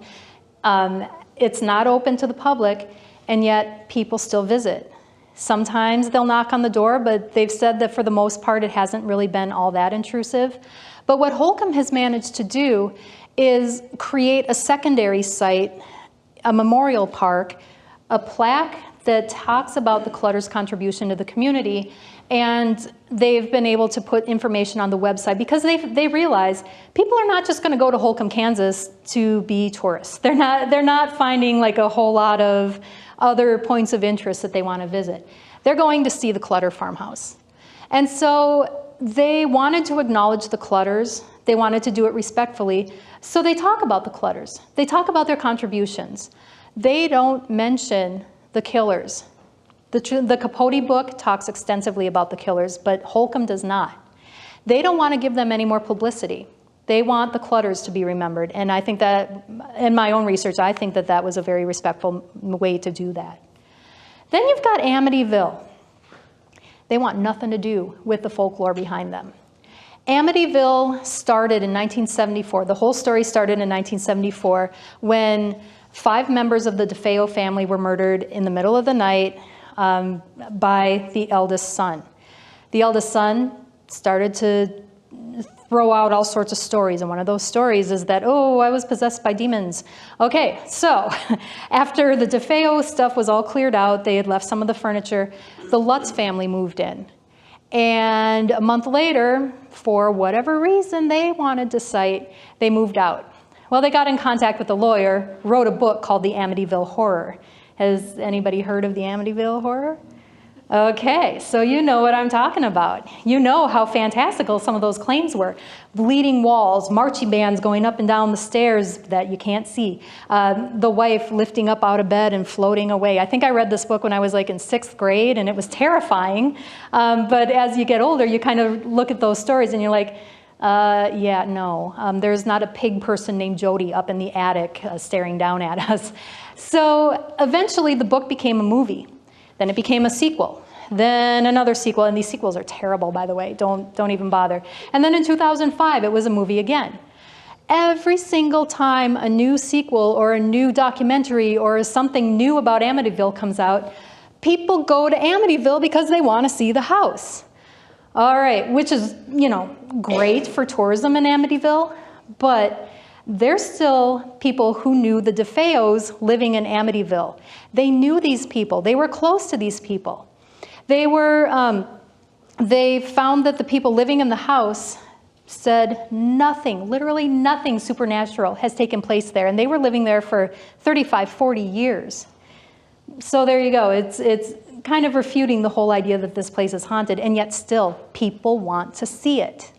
It's not open to the public, and yet people still visit. Sometimes they'll knock on the door, but they've said that for the most part it hasn't really been all that intrusive. But what Holcomb has managed to do is create a secondary site, a memorial park, a plaque that talks about the Clutter's contribution to the community, and they've been able to put information on the website because they realize people are not just going to go to Holcomb, Kansas to be tourists. They're not finding like a whole lot of other points of interest that they want to visit. They're going to see the Clutter farmhouse. And so they wanted to acknowledge the Clutters. They wanted to do it respectfully. So they talk about the Clutters. They talk about their contributions. They don't mention the killers. The Capote book talks extensively about the killers, but Holcomb does not. They don't want to give them any more publicity. They want the Clutters to be remembered, and I think that, in my own research, I think that that was a very respectful way to do that. Then you've got Amityville. They want nothing to do with the folklore behind them. Amityville started in 1974. The whole story started in 1974 when 5 members of the DeFeo family were murdered in the middle of the night by the eldest son. The eldest son started to throw out all sorts of stories, and one of those stories is that, oh, I was possessed by demons. Okay, so after the DeFeo stuff was all cleared out, they had left some of the furniture, the Lutz family moved in. And a month later, for whatever reason they wanted to cite, they moved out. Well, they got in contact with a lawyer, wrote a book called The Amityville Horror. Has anybody heard of The Amityville Horror? Okay, so you know what I'm talking about. You know how fantastical some of those claims were. Bleeding walls, marching bands going up and down the stairs that you can't see, the wife lifting up out of bed and floating away. I think I read this book when I was like in 6th grade, and it was terrifying. But as you get older, you kind of look at those stories and you're like, yeah, no. There's not a pig person named Jody up in the attic staring down at us. So eventually the book became a movie. Then it became a sequel, then another sequel, and these sequels are terrible, by the way, don't even bother. And then in 2005, it was a movie again. Every single time a new sequel or a new documentary or something new about Amityville comes out, people go to Amityville because they want to see the house. All right, which is, you know, great for tourism in Amityville, but there's still people who knew the DeFeos living in Amityville. They knew these people. They were close to these people. They found that the people living in the house said nothing, literally nothing supernatural has taken place there. And they were living there for 35, 40 years. So there you go. It's kind of refuting the whole idea that this place is haunted, and yet still people want to see it.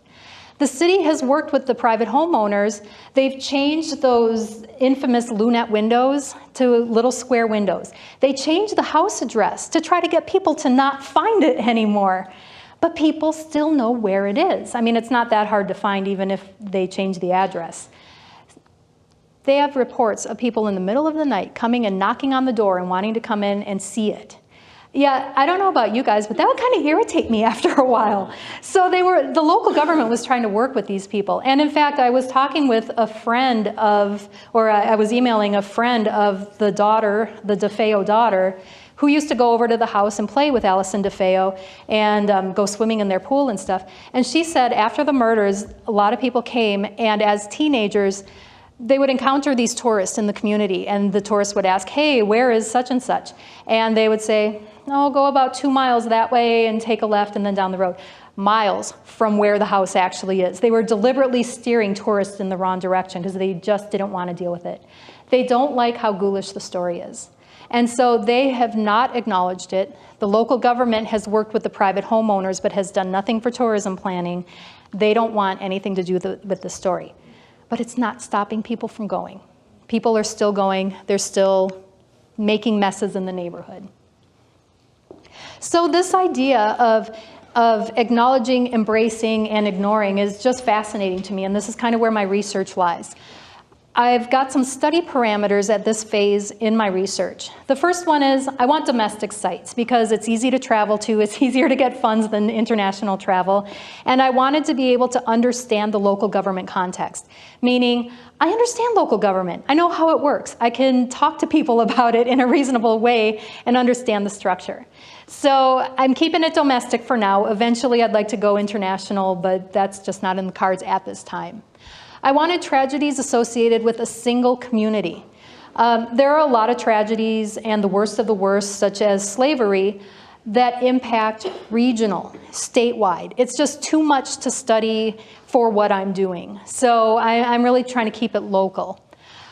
The city has worked with the private homeowners. They've changed those infamous lunette windows to little square windows. They changed the house address to try to get people to not find it anymore. But people still know where it is. I mean, it's not that hard to find even if they change the address. They have reports of people in the middle of the night coming and knocking on the door and wanting to come in and see it. Yeah, I don't know about you guys, but that would kind of irritate me after a while. So the local government was trying to work with these people. And in fact, I was talking with a friend of, or I was emailing a friend of the daughter, the DeFeo daughter, who used to go over to the house and play with Allison DeFeo and go swimming in their pool and stuff. And she said after the murders, a lot of people came, and as teenagers, they would encounter these tourists in the community, and the tourists would ask, hey, where is such and such? And they would say, oh, go about 2 miles that way and take a left and then down the road. Miles from where the house actually is. They were deliberately steering tourists in the wrong direction because they just didn't want to deal with it. They don't like how ghoulish the story is. And so they have not acknowledged it. The local government has worked with the private homeowners but has done nothing for tourism planning. They don't want anything to do with the story. But it's not stopping people from going. People are still going. They're still making messes in the neighborhood. So this idea of acknowledging, embracing, and ignoring is just fascinating to me, and this is kind of where my research lies. I've got some study parameters at this phase in my research. The first one is I want domestic sites because it's easy to travel to, it's easier to get funds than international travel, and I wanted to be able to understand the local government context, meaning I understand local government, I know how it works, I can talk to people about it in a reasonable way and understand the structure. So I'm keeping it domestic for now. Eventually I'd like to go international, but that's just not in the cards at this time. I wanted tragedies associated with a single community. There are a lot of tragedies, and the worst of the worst, such as slavery, that impact regional, statewide. It's just too much to study for what I'm doing. So I'm really trying to keep it local.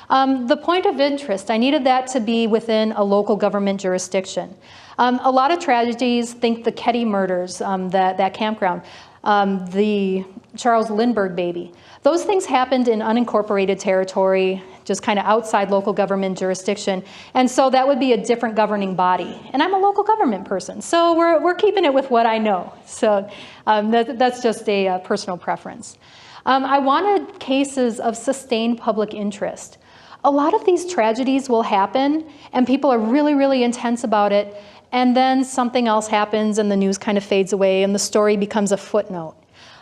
The point of interest, I needed that to be within a local government jurisdiction. A lot of tragedies, think the Ketty murders, that campground, the Charles Lindbergh baby. Those things happened in unincorporated territory, just kind of outside local government jurisdiction, and so that would be a different governing body. And I'm a local government person, so we're keeping it with what I know. So that's just a personal preference. I wanted cases of sustained public interest. A lot of these tragedies will happen, and people are really, really intense about it, and then something else happens, and the news kind of fades away, and the story becomes a footnote.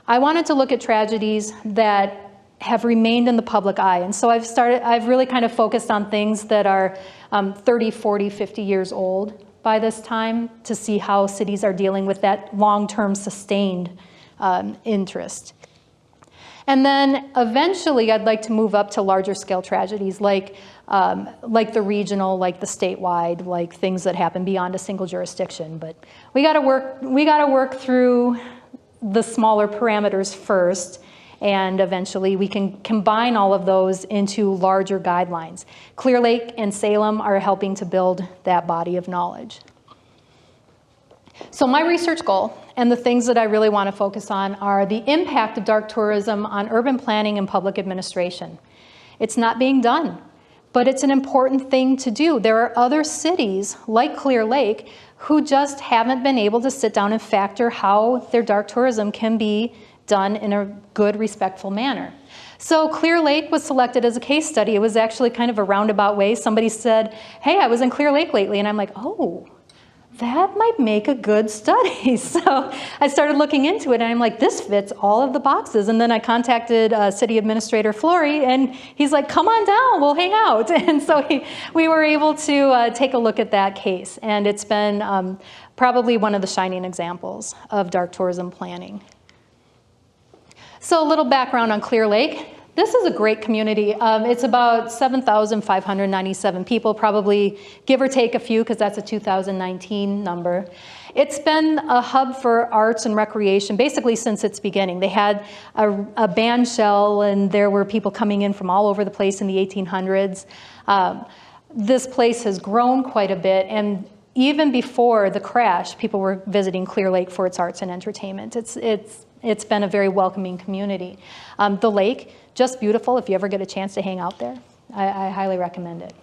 I wanted to look at tragedies that have remained in the public eye. And so I've really kind of focused on things that are 30, 40, 50 years old by this time to see how cities are dealing with that long-term sustained interest. And then eventually I'd like to move up to larger scale tragedies like the regional, like the statewide, like things that happen beyond a single jurisdiction. But we gotta work through the smaller parameters first, and eventually we can combine all of those into larger guidelines. Clear Lake and Salem are helping to build that body of knowledge. So my research goal and the things that I really want to focus on are the impact of dark tourism on urban planning and public administration. It's not being done, but it's an important thing to do. There are other cities like Clear Lake who just haven't been able to sit down and factor how their dark tourism can be done in a good, respectful manner. So Clear Lake was selected as a case study. It was actually kind of a roundabout way. Somebody said, hey, I was in Clear Lake lately, and I'm like, oh, that might make a good study. So I started looking into it, and I'm like, this fits all of the boxes. And then I contacted City Administrator Flory, and he's like, come on down, we'll hang out. And so we were able to take a look at that case, and it's been probably one of the shining examples of dark tourism planning. So a little background on Clear Lake. This is a great community. It's about 7,597 people, probably give or take a few, because that's a 2019 number. It's been a hub for arts and recreation basically since its beginning. They had a band shell, and there were people coming in from all over the place in the 1800s. This place has grown quite a bit, and even before the crash, people were visiting Clear Lake for its arts and entertainment. It's been a very welcoming community. The lake, just beautiful. If you ever get a chance to hang out there, I highly recommend it.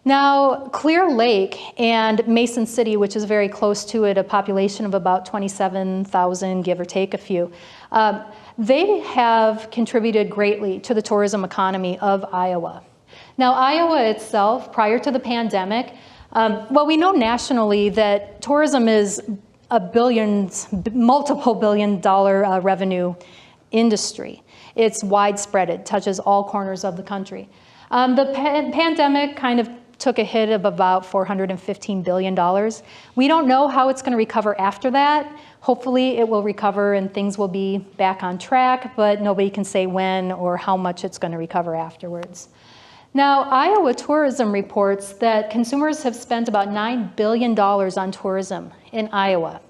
Now, Clear Lake and Mason City, which is very close to it, a population of about 27,000, give or take a few, they have contributed greatly to the tourism economy of Iowa. Now, Iowa itself, prior to the pandemic, well, we know nationally that tourism is a multiple billion-dollar revenue industry. It's widespread. It touches all corners of the country. The pandemic kind of took a hit of about $415 billion. We don't know how it's going to recover after that. Hopefully it will recover and things will be back on track, but nobody can say when or how much it's going to recover afterwards. Now, Iowa Tourism reports that consumers have spent about $9 billion on tourism in Iowa.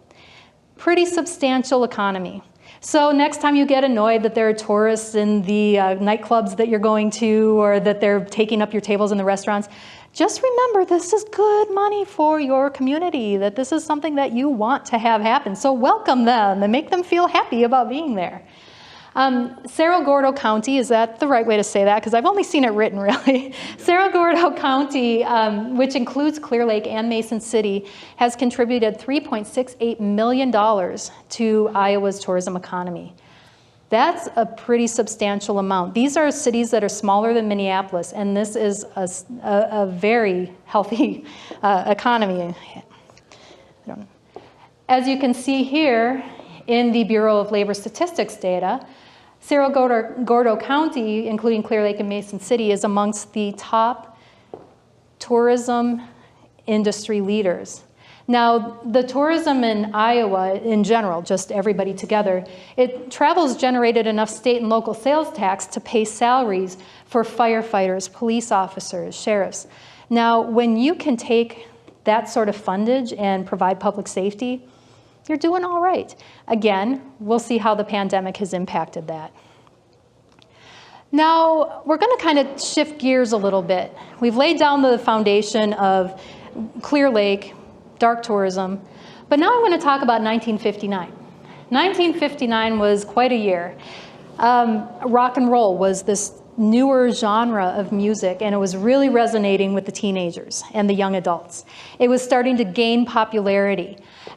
Pretty substantial economy. So next time you get annoyed that there are tourists in the nightclubs that you're going to, or that they're taking up your tables in the restaurants, just remember this is good money for your community, that this is something that you want to have happen. So welcome them and make them feel happy about being there. Cerro Gordo County, is that the right way to say that? Because I've only seen it written, really. Cerro Gordo County, which includes Clear Lake and Mason City, has contributed $3.68 million to Iowa's tourism economy. That's a pretty substantial amount. These are cities that are smaller than Minneapolis, and this is a very healthy economy. As you can see here in the Bureau of Labor Statistics data, Cerro Gordo County, including Clear Lake and Mason City, is amongst the top tourism industry leaders. Now, the tourism in Iowa in general, just everybody together, travel's generated enough state and local sales tax to pay salaries for firefighters, police officers, sheriffs. Now, when you can take that sort of fundage and provide public safety, you're doing all right. Again, we'll see how the pandemic has impacted that. Now, we're going to kind of shift gears a little bit. We've laid down the foundation of Clear Lake, dark tourism, but now I'm going to talk about 1959. 1959 was quite a year. Rock and roll was this newer genre of music, and it was really resonating with the teenagers and the young adults. It was starting to gain popularity.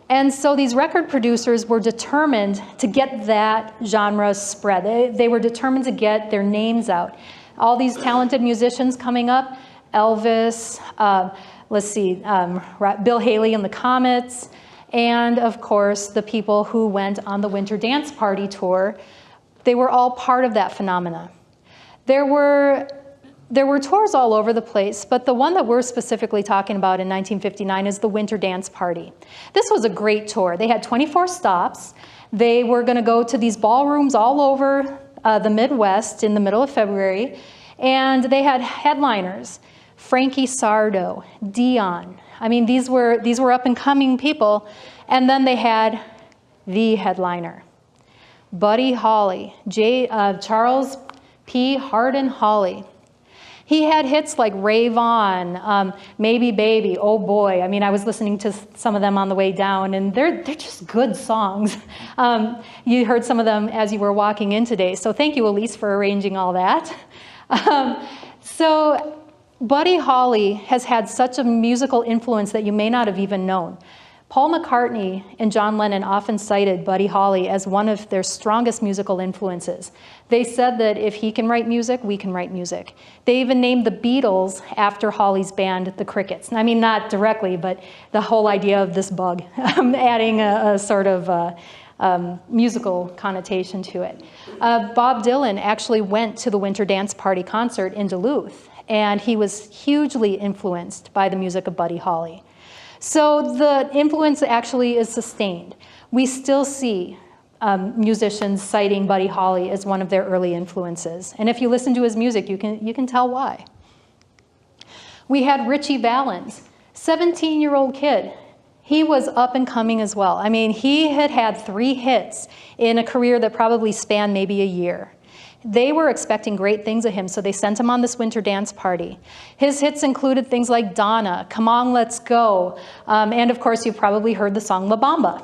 And so these record producers were determined to get that genre spread. They were determined to get their names out. All these talented musicians coming up, Elvis, Bill Haley and the Comets, and of course the people who went on the Winter Dance Party tour. They were all part of that phenomena. There were tours all over the place, but the one that we're specifically talking about in 1959 is the Winter Dance Party. This was a great tour. They had 24 stops. They were going to go to these ballrooms all over the Midwest in the middle of February, and they had headliners, Frankie Sardo, Dion. I mean, these were up-and-coming people, and then they had the headliner, Buddy Holly, Charles P. Hardin Holly. He had hits like Rave On, Maybe Baby, Oh Boy. I mean, I was listening to some of them on the way down, and they're just good songs. You heard some of them as you were walking in today, so thank you, Elise, for arranging all that. So Buddy Holly has had such a musical influence that you may not have even known. Paul McCartney and John Lennon often cited Buddy Holly as one of their strongest musical influences. They said that if he can write music, we can write music. They even named the Beatles after Holly's band, the Crickets. I mean, not directly, but the whole idea of this bug, adding a sort of musical connotation to it. Bob Dylan actually went to the Winter Dance Party concert in Duluth, and he was hugely influenced by the music of Buddy Holly. So the influence actually is sustained. We still see musicians citing Buddy Holly as one of their early influences. And if you listen to his music, you can tell why. We had Ritchie Valens, 17-year-old kid. He was up and coming as well. I mean, he had 3 hits in a career that probably spanned maybe a year. They were expecting great things of him, so they sent him on this winter dance party. His hits included things like Donna, Come On, Let's Go, and of course you've probably heard the song La Bamba.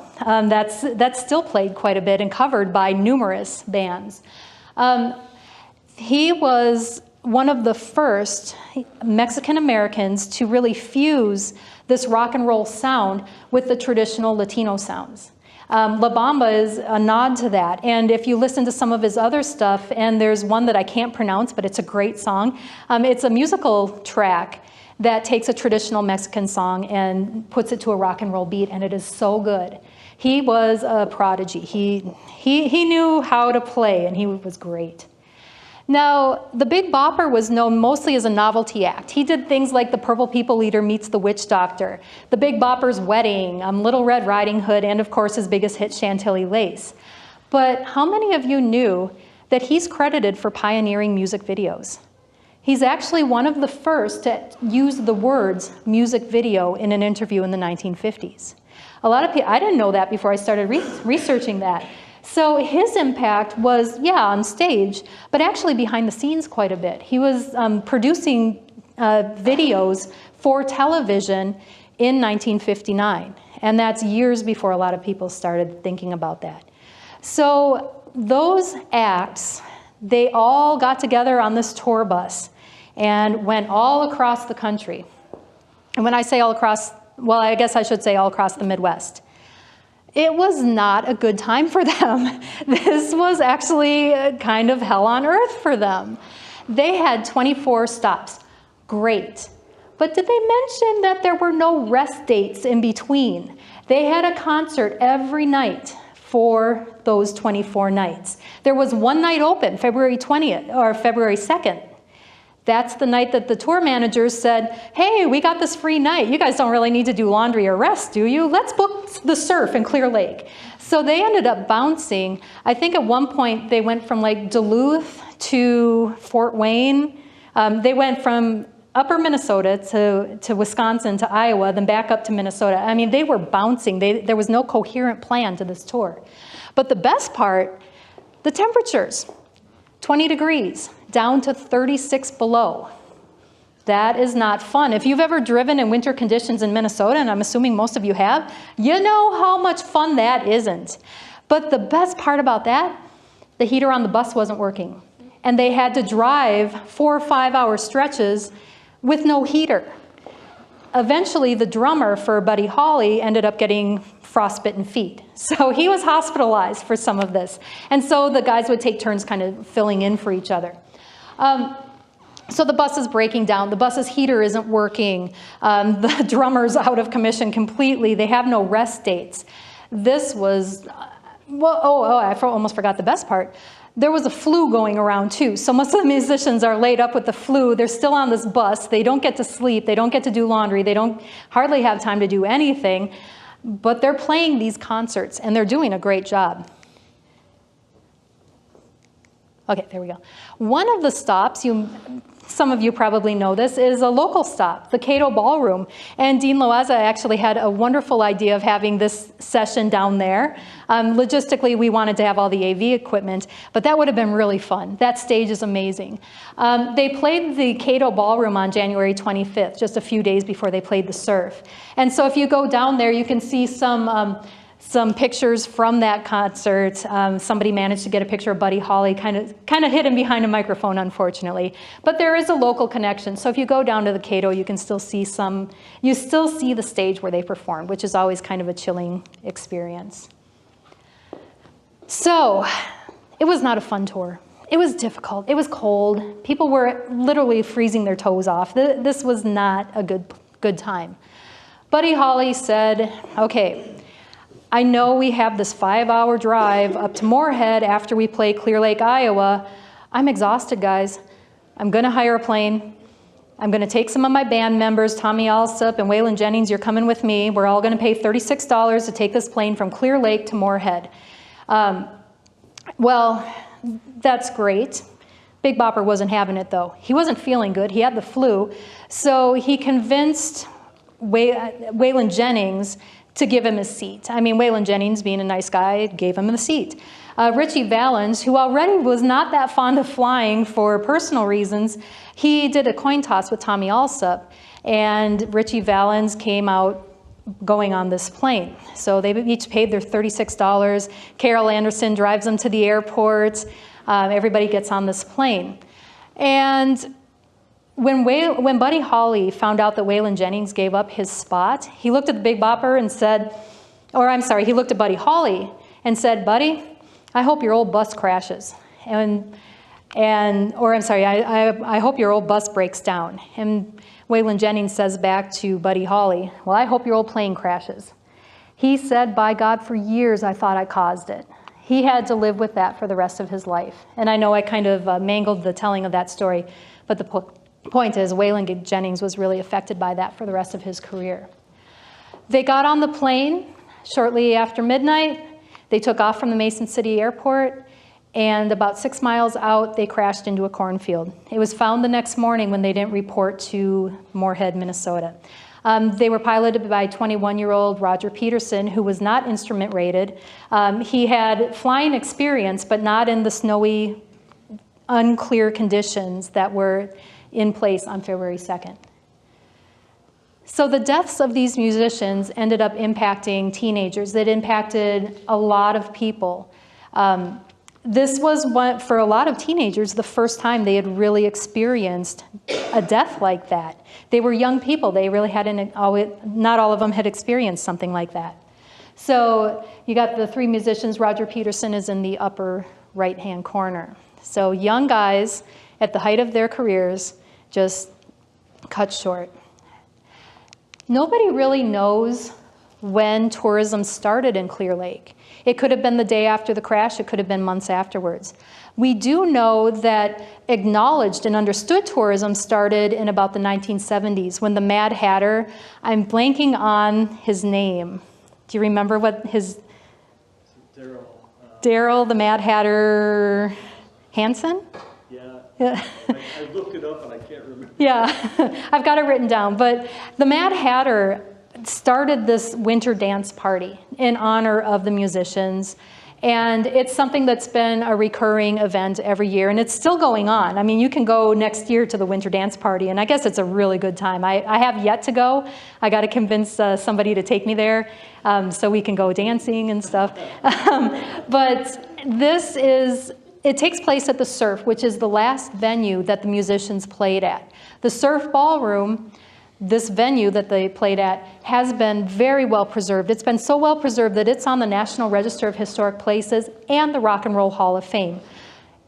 That's still played quite a bit and covered by numerous bands. He was one of the first Mexican Americans to really fuse this rock and roll sound with the traditional Latino sounds. La Bamba is a nod to that, and if you listen to some of his other stuff, and there's one that I can't pronounce, but it's a great song, it's a musical track that takes a traditional Mexican song and puts it to a rock and roll beat, and it is so good. He was a prodigy. He knew how to play, and he was great. Now, the Big Bopper was known mostly as a novelty act. He did things like The Purple People Eater Meets the Witch Doctor, The Big Bopper's Wedding, Little Red Riding Hood, and of course his biggest hit, Chantilly Lace. But how many of you knew that he's credited for pioneering music videos? He's actually one of the first to use the words music video in an interview in the 1950s. A lot of people, I didn't know that before I started researching that. So his impact was, yeah, on stage, but actually behind the scenes quite a bit. He was producing videos for television in 1959, and that's years before a lot of people started thinking about that. So those acts, they all got together on this tour bus and went all across the country. And when I say all across, well, I guess I should say all across the Midwest. It was not a good time for them. This was actually kind of hell on earth for them. They had 24 stops. Great. But did they mention that there were no rest dates in between? They had a concert every night for those 24 nights. There was one night open, February 20th or February 2nd. That's the night that the tour managers said, hey, we got this free night. You guys don't really need to do laundry or rest, do you? Let's book the surf in Clear Lake. So they ended up bouncing. I think at one point they went from like Duluth to Fort Wayne. They went from upper Minnesota to Wisconsin to Iowa, then back up to Minnesota. I mean, they were bouncing. There was no coherent plan to this tour. But the best part, the temperatures, 20 degrees. Down to 36 below. That is not fun. If you've ever driven in winter conditions in Minnesota, and I'm assuming most of you have, you know how much fun that isn't. But the best part about that, the heater on the bus wasn't working. And they had to drive 4 or 5 hour stretches with no heater. Eventually, the drummer for Buddy Holly ended up getting frostbitten feet. So he was hospitalized for some of this. And so the guys would take turns kind of filling in for each other. So the bus is breaking down. The bus's heater isn't working. The drummer's out of commission completely. They have no rest dates. This was, I almost forgot the best part. There was a flu going around too. So most of the musicians are laid up with the flu. They're still on this bus. They don't get to sleep. They don't get to do laundry. They don't hardly have time to do anything. But they're playing these concerts and they're doing a great job. Okay, there we go. One of the stops, some of you probably know this, is a local stop, the Cato Ballroom. And Dean Loaiza actually had a wonderful idea of having this session down there. Logistically, we wanted to have all the AV equipment, but that would have been really fun. That stage is amazing. They played the Cato Ballroom on January 25th, just a few days before they played the Surf. And so if you go down there, you can see some pictures from that concert. Somebody managed to get a picture of Buddy Holly, kind of hidden behind a microphone, unfortunately. But there is a local connection. So if you go down to the Cato, you can still see the stage where they performed, which is always kind of a chilling experience. So it was not a fun tour. It was difficult. It was cold. People were literally freezing their toes off. This was not a good time. Buddy Holly said, okay, I know we have this 5-hour drive up to Moorhead after we play Clear Lake, Iowa. I'm exhausted, guys. I'm going to hire a plane. I'm going to take some of my band members, Tommy Alsop and Waylon Jennings. You're coming with me. We're all going to pay $36 to take this plane from Clear Lake to Moorhead. Well, that's great. Big Bopper wasn't having it, though. He wasn't feeling good. He had the flu. So he convinced Waylon Jennings to give him a seat. I mean, Waylon Jennings, being a nice guy, gave him the seat. Richie Valens, who already was not that fond of flying for personal reasons, he did a coin toss with Tommy Alsop, and Richie Valens came out going on this plane. So they each paid their $36. Carol Anderson drives them to the airport. Everybody gets on this plane. And when Buddy Holly found out that Waylon Jennings gave up his spot, he looked at the Big Bopper and said, he looked at Buddy Holly and said, Buddy, I hope your old bus crashes. I hope your old bus breaks down. And Waylon Jennings says back to Buddy Holly, well, I hope your old plane crashes. He said, by God, for years I thought I caused it. He had to live with that for the rest of his life. And I know I kind of mangled the telling of that story, but the point is Waylon Jennings was really affected by that for the rest of his career. They got on the plane shortly after midnight. They took off from the Mason City Airport, and about 6 miles out, they crashed into a cornfield. It was found the next morning when they didn't report to Moorhead, Minnesota. They were piloted by 21-year-old Roger Peterson, who was not instrument rated. He had flying experience, but not in the snowy, unclear conditions that were in place on February 2nd. So the deaths of these musicians ended up impacting teenagers. It impacted a lot of people. This was, for a lot of teenagers, the first time they had really experienced a death like that. They were young people. They really hadn't, not all of them had experienced something like that. So you got the 3 musicians. Roger Peterson is in the upper right-hand corner. So young guys at the height of their careers just cut short. Nobody really knows when tourism started in Clear Lake. It could have been the day after the crash. It could have been months afterwards. We do know that acknowledged and understood tourism started in about the 1970s when the Mad Hatter, I'm blanking on his name. Do you remember what his... Daryl the Mad Hatter Hansen? Yeah. I looked it up and I can't remember. Yeah, I've got it written down. But the Mad Hatter started this winter dance party in honor of the musicians. And it's something that's been a recurring event every year, and it's still going on. I mean, you can go next year to the winter dance party, and I guess it's a really good time. I have yet to go. I got to convince somebody to take me there so we can go dancing and stuff. But it takes place at the Surf, which is the last venue that the musicians played at. The Surf Ballroom, this venue that they played at, has been very well preserved. It's been so well preserved that it's on the National Register of Historic Places and the Rock and Roll Hall of Fame.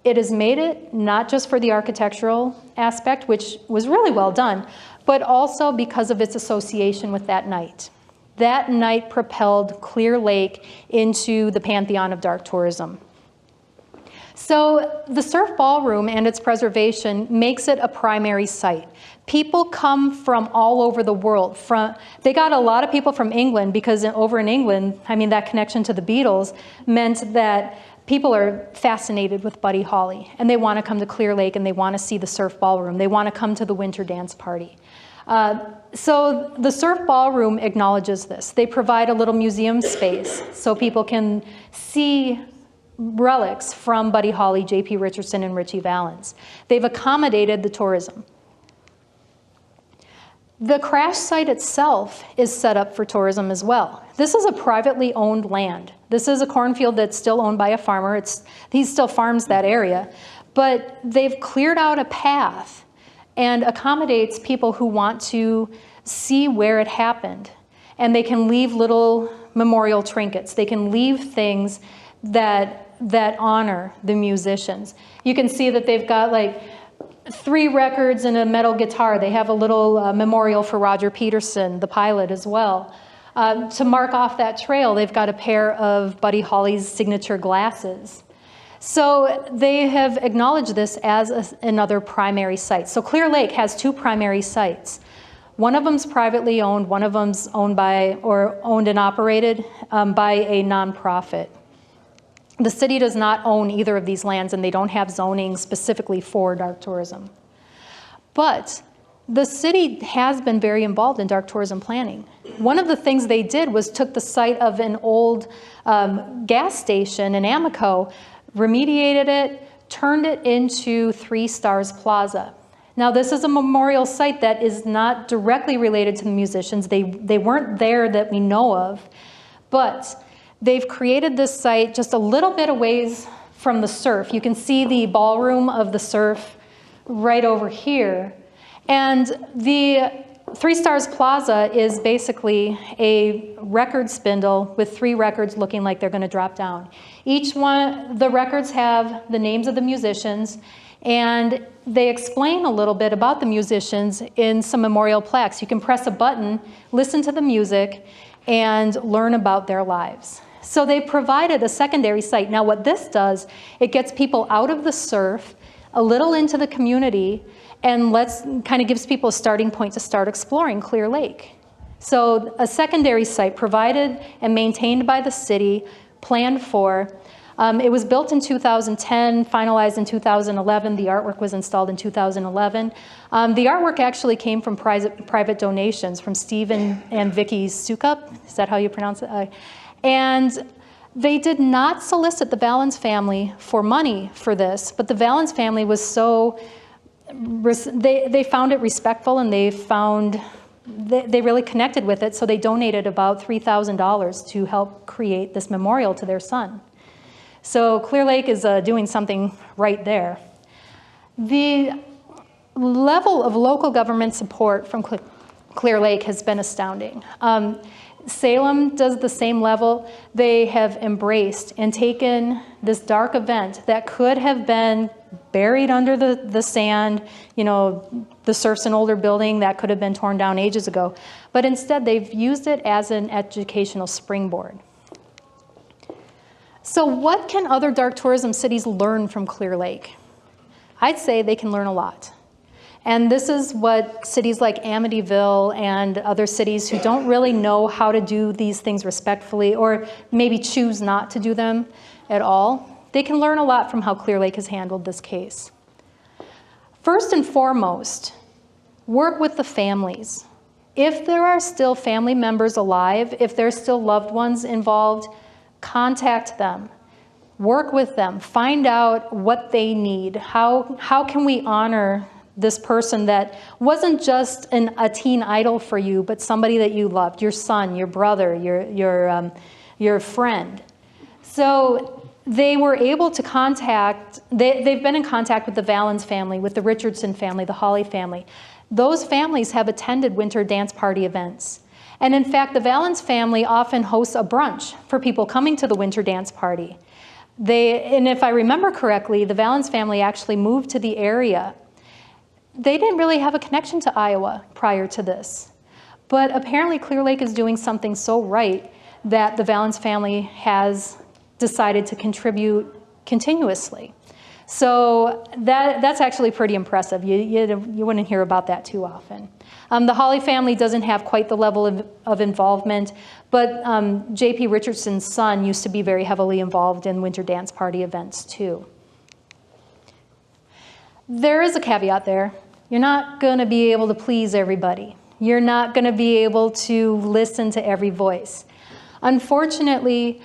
It has made it not just for the architectural aspect, which was really well done, but also because of its association with that night. That night propelled Clear Lake into the pantheon of dark tourism. So the Surf Ballroom and its preservation makes it a primary site. People come from all over the world. They got a lot of people from England because over in England, I mean, that connection to the Beatles meant that people are fascinated with Buddy Holly, and they want to come to Clear Lake, and they want to see the surf ballroom. They want to come to the winter dance party. So the surf ballroom acknowledges this. They provide a little museum space so people can see relics from Buddy Holly, J.P. Richardson, and Ritchie Valens. They've accommodated the tourism. The crash site itself is set up for tourism as well. This is a privately owned land. This is a cornfield that's still owned by a farmer. He still farms that area. But they've cleared out a path and accommodates people who want to see where it happened. And they can leave little memorial trinkets. They can leave things that honor the musicians. You can see that they've got like 3 records and a metal guitar. They have a little memorial for Roger Peterson, the pilot, as well. To mark off that trail, they've got a pair of Buddy Holly's signature glasses. So they have acknowledged this as another primary site. So Clear Lake has 2 primary sites. One of them's privately owned, one of them's owned and operated by a nonprofit. The city does not own either of these lands, and they don't have zoning specifically for dark tourism. But the city has been very involved in dark tourism planning. One of the things they did was took the site of an old gas station in Amico, remediated it, turned it into 3 Stars Plaza. Now, this is a memorial site that is not directly related to the musicians. They weren't there that we know of, but they've created this site just a little bit away from the surf. You can see the ballroom of the surf right over here. And the 3 Stars Plaza is basically a record spindle with 3 records looking like they're going to drop down. Each one, the records have the names of the musicians, and they explain a little bit about the musicians in some memorial plaques. You can press a button, listen to the music, and learn about their lives. So they provided a secondary site. Now what this does, it gets people out of the surf, a little into the community, and kind of gives people a starting point to start exploring Clear Lake. So a secondary site provided and maintained by the city, planned for. It was built in 2010, finalized in 2011. The artwork was installed in 2011. The artwork actually came from private donations from Steve and Vicky Sukup. Is that how you pronounce it? And they did not solicit the Valens family for money for this, but the Valens family was so, they found it respectful, and they really connected with it, so they donated about $3,000 to help create this memorial to their son. So Clear Lake is doing something right there. The level of local government support from Clear Lake has been astounding. Salem does the same level. They have embraced and taken this dark event that could have been buried under the sand, you know, the surf's an older building that could have been torn down ages ago. But instead, they've used it as an educational springboard. So what can other dark tourism cities learn from Clear Lake? I'd say they can learn a lot. And this is what cities like Amityville and other cities who don't really know how to do these things respectfully, or maybe choose not to do them at all, they can learn a lot from how Clear Lake has handled this case. First and foremost, work with the families. If there are still family members alive, if there's still loved ones involved, contact them. Work with them. Find out what they need. How can we honor this person that wasn't just a teen idol for you, but somebody that you loved, your son, your brother, your friend. So they were able to contact, they've been in contact with the Valens family, with the Richardson family, the Holly family. Those families have attended winter dance party events. And in fact, the Valens family often hosts a brunch for people coming to the winter dance party. And if I remember correctly, the Valens family actually moved to the area. They didn't really have a connection to Iowa prior to this. But apparently Clear Lake is doing something so right that the Valens family has decided to contribute continuously. So that's actually pretty impressive. You wouldn't hear about that too often. The Hawley family doesn't have quite the level of involvement, but J.P. Richardson's son used to be very heavily involved in winter dance party events too. There is a caveat there. You're not going to be able to please everybody. You're not going to be able to listen to every voice. Unfortunately,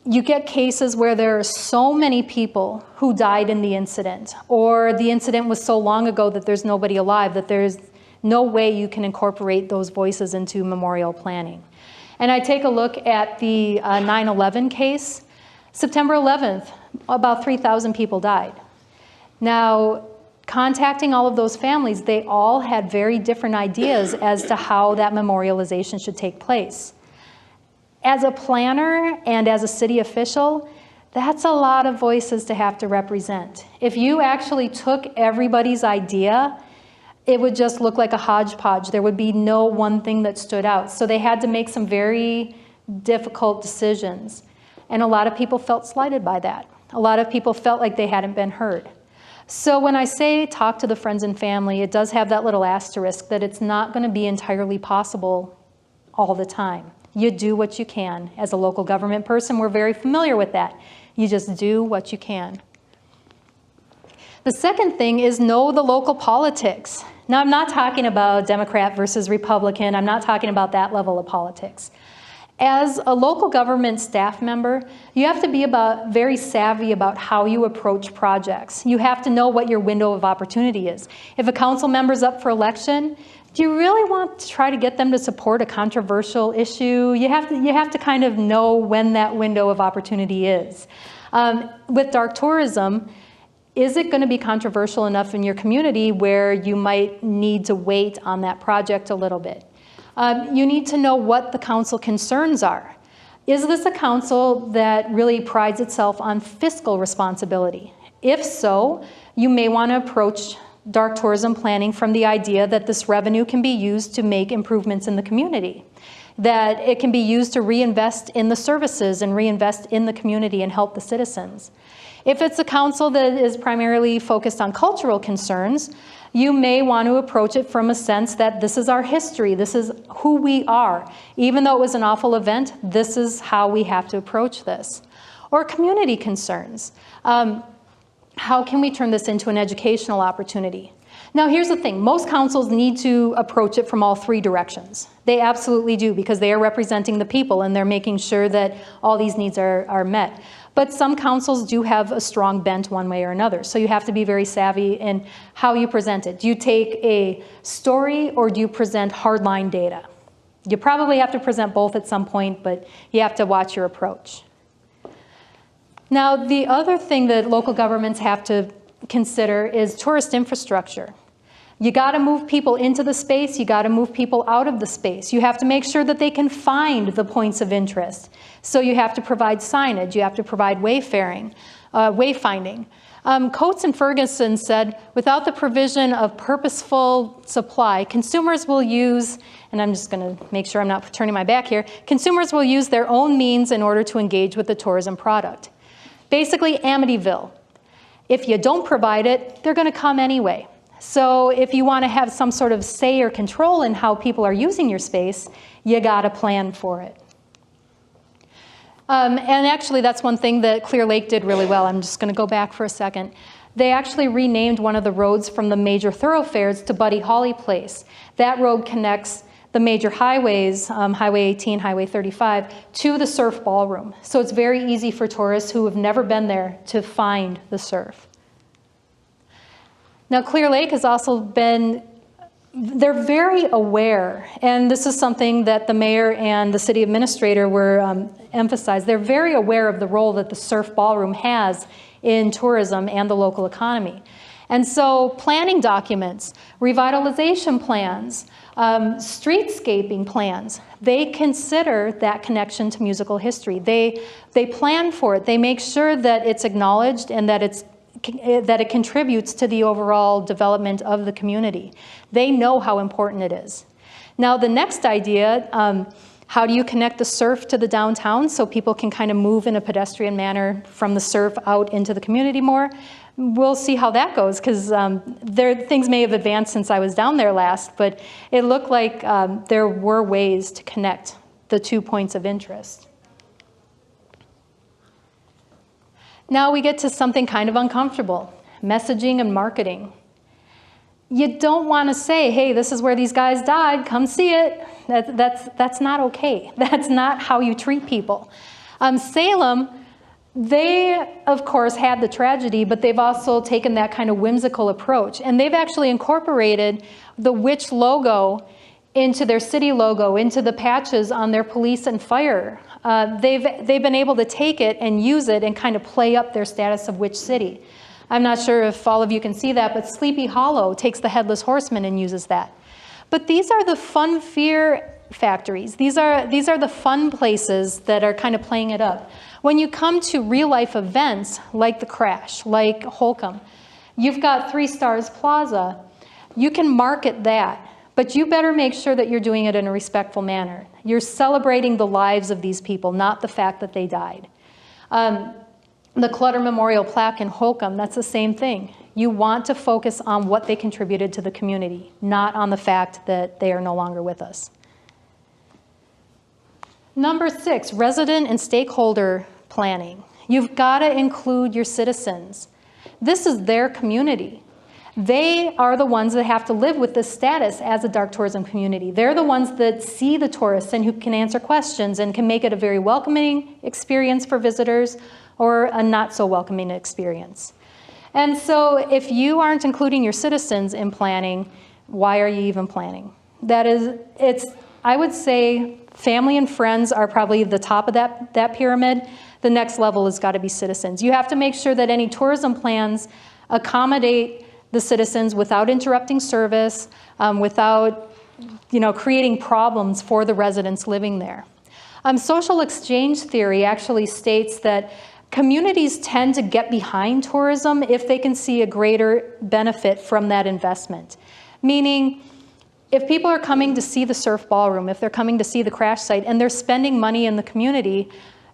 you get cases where there are so many people who died in the incident, or the incident was so long ago that there's nobody alive, that there's no way you can incorporate those voices into memorial planning. And I take a look at the 9/11 case. September 11th, about 3,000 people died. Now, contacting all of those families, they all had very different ideas as to how that memorialization should take place. As a planner and as a city official, that's a lot of voices to have to represent. If you actually took everybody's idea, it would just look like a hodgepodge. There would be no one thing that stood out. So they had to make some very difficult decisions. And a lot of people felt slighted by that. A lot of people felt like they hadn't been heard. So when I say talk to the friends and family, it does have that little asterisk that it's not going to be entirely possible all the time. You do what you can. As a local government person, we're very familiar with that. You just do what you can. The second thing is know the local politics. Now, I'm not talking about Democrat versus Republican. I'm not talking about that level of politics. As a local government staff member, you have to be very savvy about how you approach projects. You have to know what your window of opportunity is. If a council member's up for election, do you really want to try to get them to support a controversial issue? You have to kind of know when that window of opportunity is. With dark tourism, is it going to be controversial enough in your community where you might need to wait on that project a little bit? You need to know what the council concerns are. Is this a council that really prides itself on fiscal responsibility? If so, you may want to approach dark tourism planning from the idea that this revenue can be used to make improvements in the community, that it can be used to reinvest in the services and reinvest in the community and help the citizens. If it's a council that is primarily focused on cultural concerns, you may want to approach it from a sense that this is our history, this is who we are. Even though it was an awful event, this is how we have to approach this. Or community concerns. How can we turn this into an educational opportunity? Now, here's the thing. Most councils need to approach it from all three directions. They absolutely do, because they are representing the people and they're making sure that all these needs are met. But some councils do have a strong bent one way or another. So you have to be very savvy in how you present it. Do you take a story or do you present hardline data? You probably have to present both at some point, but you have to watch your approach. Now, the other thing that local governments have to consider is tourist infrastructure. You got to move people into the space, you got to move people out of the space. You have to make sure that they can find the points of interest. So you have to provide signage, you have to provide wayfinding. Coates and Ferguson said, without the provision of purposeful supply, consumers will use, and I'm just going to make sure I'm not turning my back here, consumers will use their own means in order to engage with the tourism product. Basically, Amityville. If you don't provide it, they're going to come anyway. So if you want to have some sort of say or control in how people are using your space, you got to plan for it. And actually, that's one thing that Clear Lake did really well. I'm just going to go back for a second. They actually renamed one of the roads from the major thoroughfares to Buddy Holly Place. That road connects the major highways, Highway 18, Highway 35, to the surf ballroom. So it's very easy for tourists who have never been there to find the surf. Now, Clear Lake has also been, they're very aware, and this is something that the mayor and the city administrator were emphasized. They're very aware of the role that the surf ballroom has in tourism and the local economy. And so planning documents, revitalization plans, streetscaping plans, they consider that connection to musical history. They plan for it. They make sure that it's acknowledged and that it contributes to the overall development of the community. They know how important it is. Now, the next idea, how do you connect the surf to the downtown so people can kind of move in a pedestrian manner from the surf out into the community more? we'll see how that goes, because things may have advanced since I was down there last, but it looked like there were ways to connect the 2 points of interest. Now we get to something kind of uncomfortable, messaging and marketing. You don't want to say, hey, this is where these guys died, come see it. That's not okay. That's not how you treat people. Salem, they, of course, had the tragedy, but they've also taken that kind of whimsical approach. And they've actually incorporated the witch logo into their city logo, into the patches on their police and fire. They've been able to take it and use it and kind of play up their status of witch city. I'm not sure if all of you can see that, but Sleepy Hollow takes the Headless Horseman and uses that. But these are the fun fear factories. These are the fun places that are kind of playing it up. When you come to real life events like the crash, like Holcomb, you've got 3 Stars Plaza. You can market that, but you better make sure that you're doing it in a respectful manner. You're celebrating the lives of these people, not the fact that they died. The Clutter Memorial plaque in Holcomb, that's the same thing. You want to focus on what they contributed to the community, not on the fact that they are no longer with us. Number 6, resident and stakeholder planning. You've got to include your citizens. This is their community. They are the ones that have to live with this status as a dark tourism community. They're the ones that see the tourists and who can answer questions and can make it a very welcoming experience for visitors or a not so welcoming experience. And so if you aren't including your citizens in planning, why are you even planning? I would say family and friends are probably the top of that pyramid. The next level has got to be citizens. You have to make sure that any tourism plans accommodate the citizens without interrupting service, without creating problems for the residents living there. Social exchange theory actually states that communities tend to get behind tourism if they can see a greater benefit from that investment. Meaning, if people are coming to see the surf ballroom, if they're coming to see the crash site, and they're spending money in the community,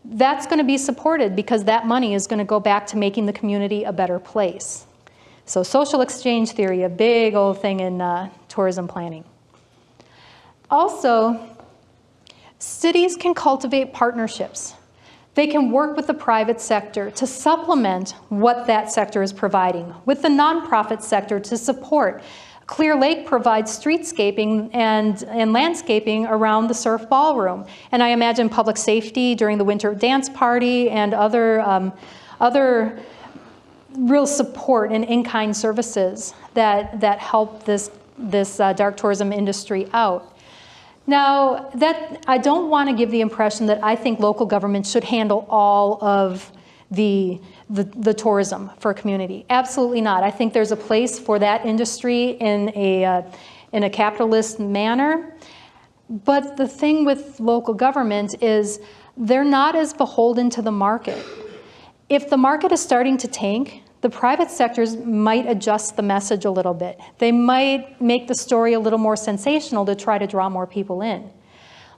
that's going to be supported because that money is going to go back to making the community a better place. So social exchange theory, a big old thing in tourism planning. Also, cities can cultivate partnerships. They can work with the private sector to supplement what that sector is providing, with the nonprofit sector to support. Clear Lake provides streetscaping and landscaping around the surf ballroom. And I imagine public safety during the winter dance party and other real support and in-kind services that help this dark tourism industry out. Now, I don't want to give the impression that I think local government should handle all of the tourism for a community. Absolutely not. I think there's a place for that industry in a capitalist manner. But the thing with local government is they're not as beholden to the market. If the market is starting to tank, the private sectors might adjust the message a little bit. They might make the story a little more sensational to try to draw more people in.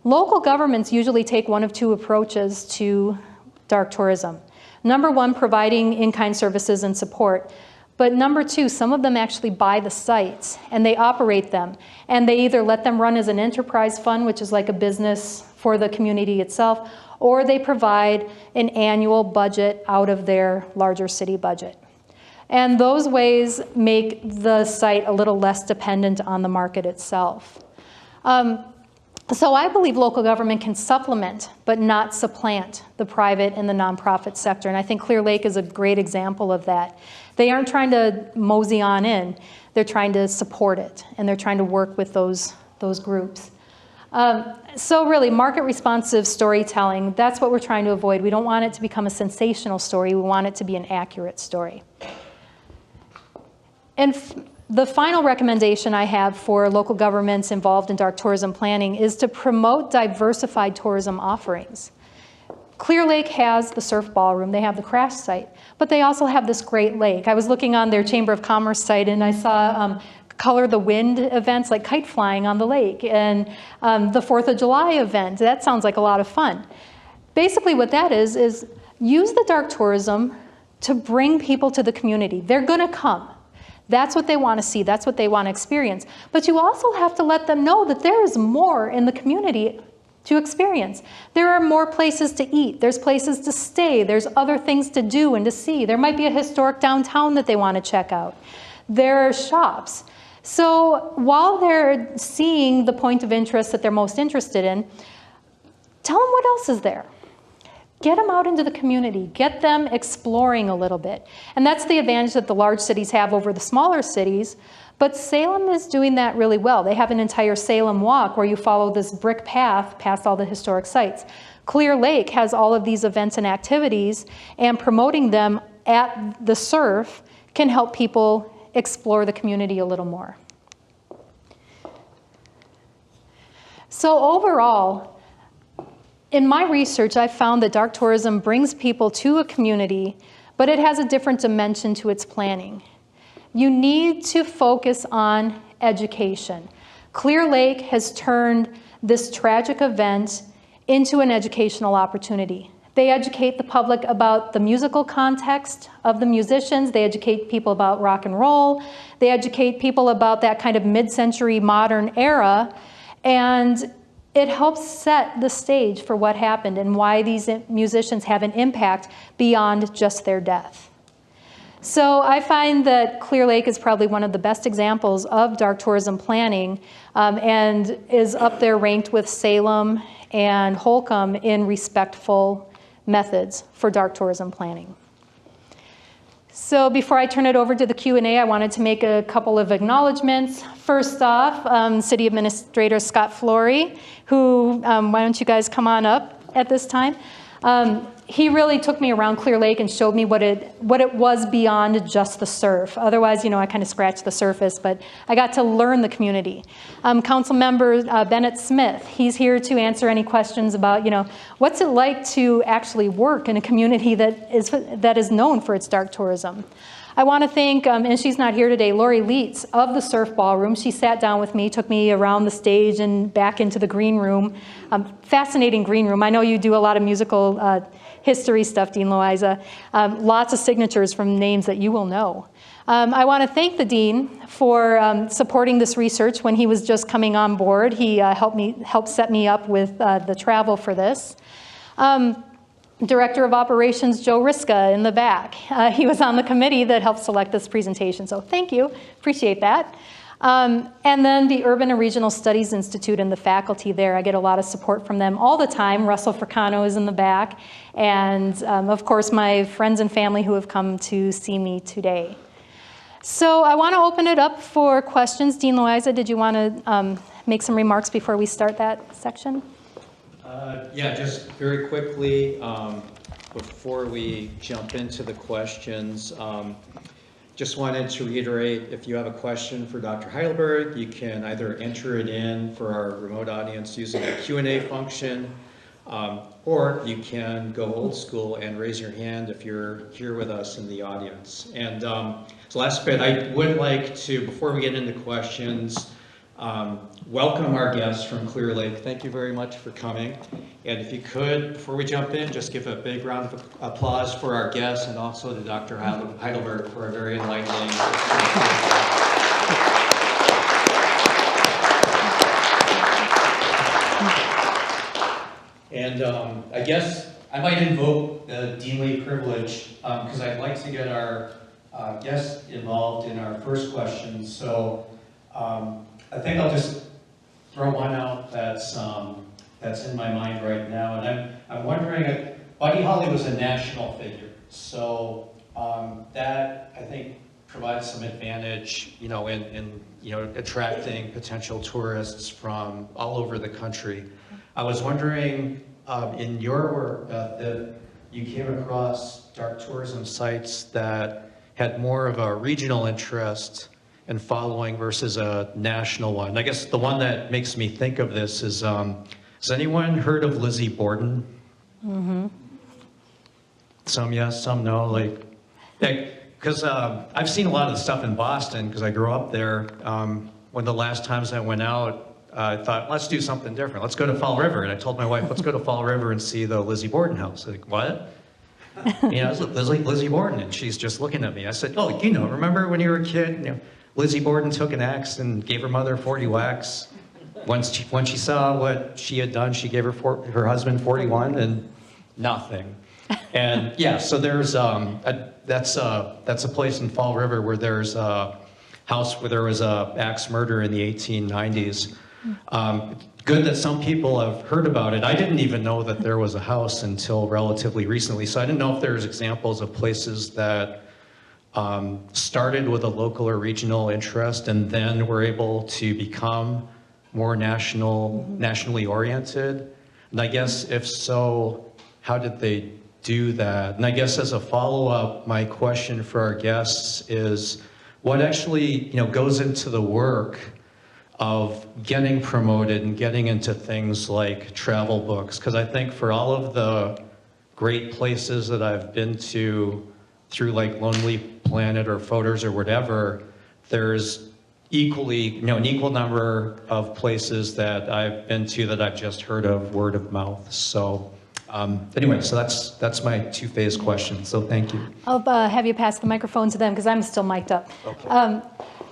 Local governments usually take one of 2 approaches to dark tourism. Number 1, providing in-kind services and support. But number 2, some of them actually buy the sites and they operate them. And they either let them run as an enterprise fund, which is like a business for the community itself, or they provide an annual budget out of their larger city budget. And those ways make the site a little less dependent on the market itself. So I believe local government can supplement, but not supplant, the private and the nonprofit sector. And I think Clear Lake is a great example of that. They aren't trying to mosey on in. They're trying to support it, and they're trying to work with those groups. So really, market responsive storytelling, that's what we're trying to avoid. We don't want it to become a sensational story. We want it to be an accurate story. And the final recommendation I have for local governments involved in dark tourism planning is to promote diversified tourism offerings. Clear Lake has the surf ballroom, they have the crash site, but they also have this great lake. I was looking on their Chamber of Commerce site and I saw Color the Wind events like kite flying on the lake and the 4th of July event. That sounds like a lot of fun. Basically what that is use the dark tourism to bring people to the community. They're going to come. That's what they want to see. That's what they want to experience. But you also have to let them know that there is more in the community to experience. There are more places to eat. There's places to stay. There's other things to do and to see. There might be a historic downtown that they want to check out. There are shops. So while they're seeing the point of interest that they're most interested in, tell them what else is there. Get them out into the community. Get them exploring a little bit. And that's the advantage that the large cities have over the smaller cities. But Salem is doing that really well. They have an entire Salem Walk where you follow this brick path past all the historic sites. Clear Lake has all of these events and activities, and promoting them at the Surf can help people explore the community a little more. So overall, in my research, I found that dark tourism brings people to a community, but it has a different dimension to its planning. You need to focus on education. Clear Lake has turned this tragic event into an educational opportunity. They educate the public about the musical context of the musicians. They educate people about rock and roll. They educate people about that kind of mid-century modern era. And it helps set the stage for what happened and why these musicians have an impact beyond just their death. So I find that Clear Lake is probably one of the best examples of dark tourism planning, and is up there ranked with Salem and Holcomb in respectful methods for dark tourism planning. So before I turn it over to the Q&A, I wanted to make a couple of acknowledgments. First off, City Administrator Scott Flory, who, why don't you guys come on up at this time? He really took me around Clear Lake and showed me what it was beyond just the surf. Otherwise, I kind of scratched the surface, but I got to learn the community. Council member Bennett Smith, he's here to answer any questions about, what's it like to actually work in a community that is known for its dark tourism. I want to thank, and she's not here today, Lori Leitz of the Surf Ballroom. She sat down with me, took me around the stage and back into the green room. Fascinating green room. I know you do a lot of musical history stuff, Dean Loiza. Lots of signatures from names that you will know. I want to thank the Dean for supporting this research when he was just coming on board. He helped set me up with the travel for this. Director of Operations Joe Riska in the back. He was on the committee that helped select this presentation, so thank you, appreciate that. And then the Urban and Regional Studies Institute and the faculty there, I get a lot of support from them all the time. Russell Fricano is in the back, and of course my friends and family who have come to see me today. So I want to open it up for questions. Dean Loiza, did you want to make some remarks before we start that section? Yeah, just very quickly, before we jump into the questions, just wanted to reiterate, if you have a question for Dr. Heidelberg, you can either enter it in for our remote audience using the Q&A function, or you can go old school and raise your hand if you're here with us in the audience. And so last bit, I would like to, before we get into questions, welcome our guests from Clear Lake. Thank you very much for coming. And if you could, before we jump in, just give a big round of applause for our guests and also to Dr. Heidelberg for a very enlightening. And I guess I might invoke the deanly privilege because I'd like to get our guests involved in our first question. So I think I'll just throw one out that's in my mind right now, and I'm wondering. Buddy Holly was a national figure, so that I think provides some advantage, in attracting potential tourists from all over the country. I was wondering, in your work, that you came across dark tourism sites that had more of a regional interest and following versus a national one. I guess the one that makes me think of this is, has anyone heard of Lizzie Borden? Mm-hmm. Some yes, some no. Because I've seen a lot of the stuff in Boston because I grew up there. One of the last times I went out, I thought, let's do something different. Let's go to Fall River. And I told my wife, let's go to Fall River and see the Lizzie Borden house. Like, what? You know, Lizzie Borden, and she's just looking at me. I said, oh, you know, remember when you were a kid? You know, Lizzie Borden took an axe and gave her mother 40 whacks. When she saw what she had done, she gave her husband 41 and nothing. And yeah, so there's that's a place in Fall River where there's a house where there was a axe murder in the 1890s. Good that some people have heard about it. I didn't even know that there was a house until relatively recently, so I didn't know if there's examples of places that started with a local or regional interest and then were able to become more nationally oriented. And I guess if so, how did they do that? And I guess as a follow-up, my question for our guests is, what actually goes into the work of getting promoted and getting into things like travel books? Because I think for all of the great places that I've been to through like Lonely Planet or Photos or whatever, there's equally, an equal number of places that I've been to that I've just heard of word of mouth. So anyway, so that's my two-phase question. So thank you. I'll have you pass the microphone to them because I'm still mic'd up. Okay.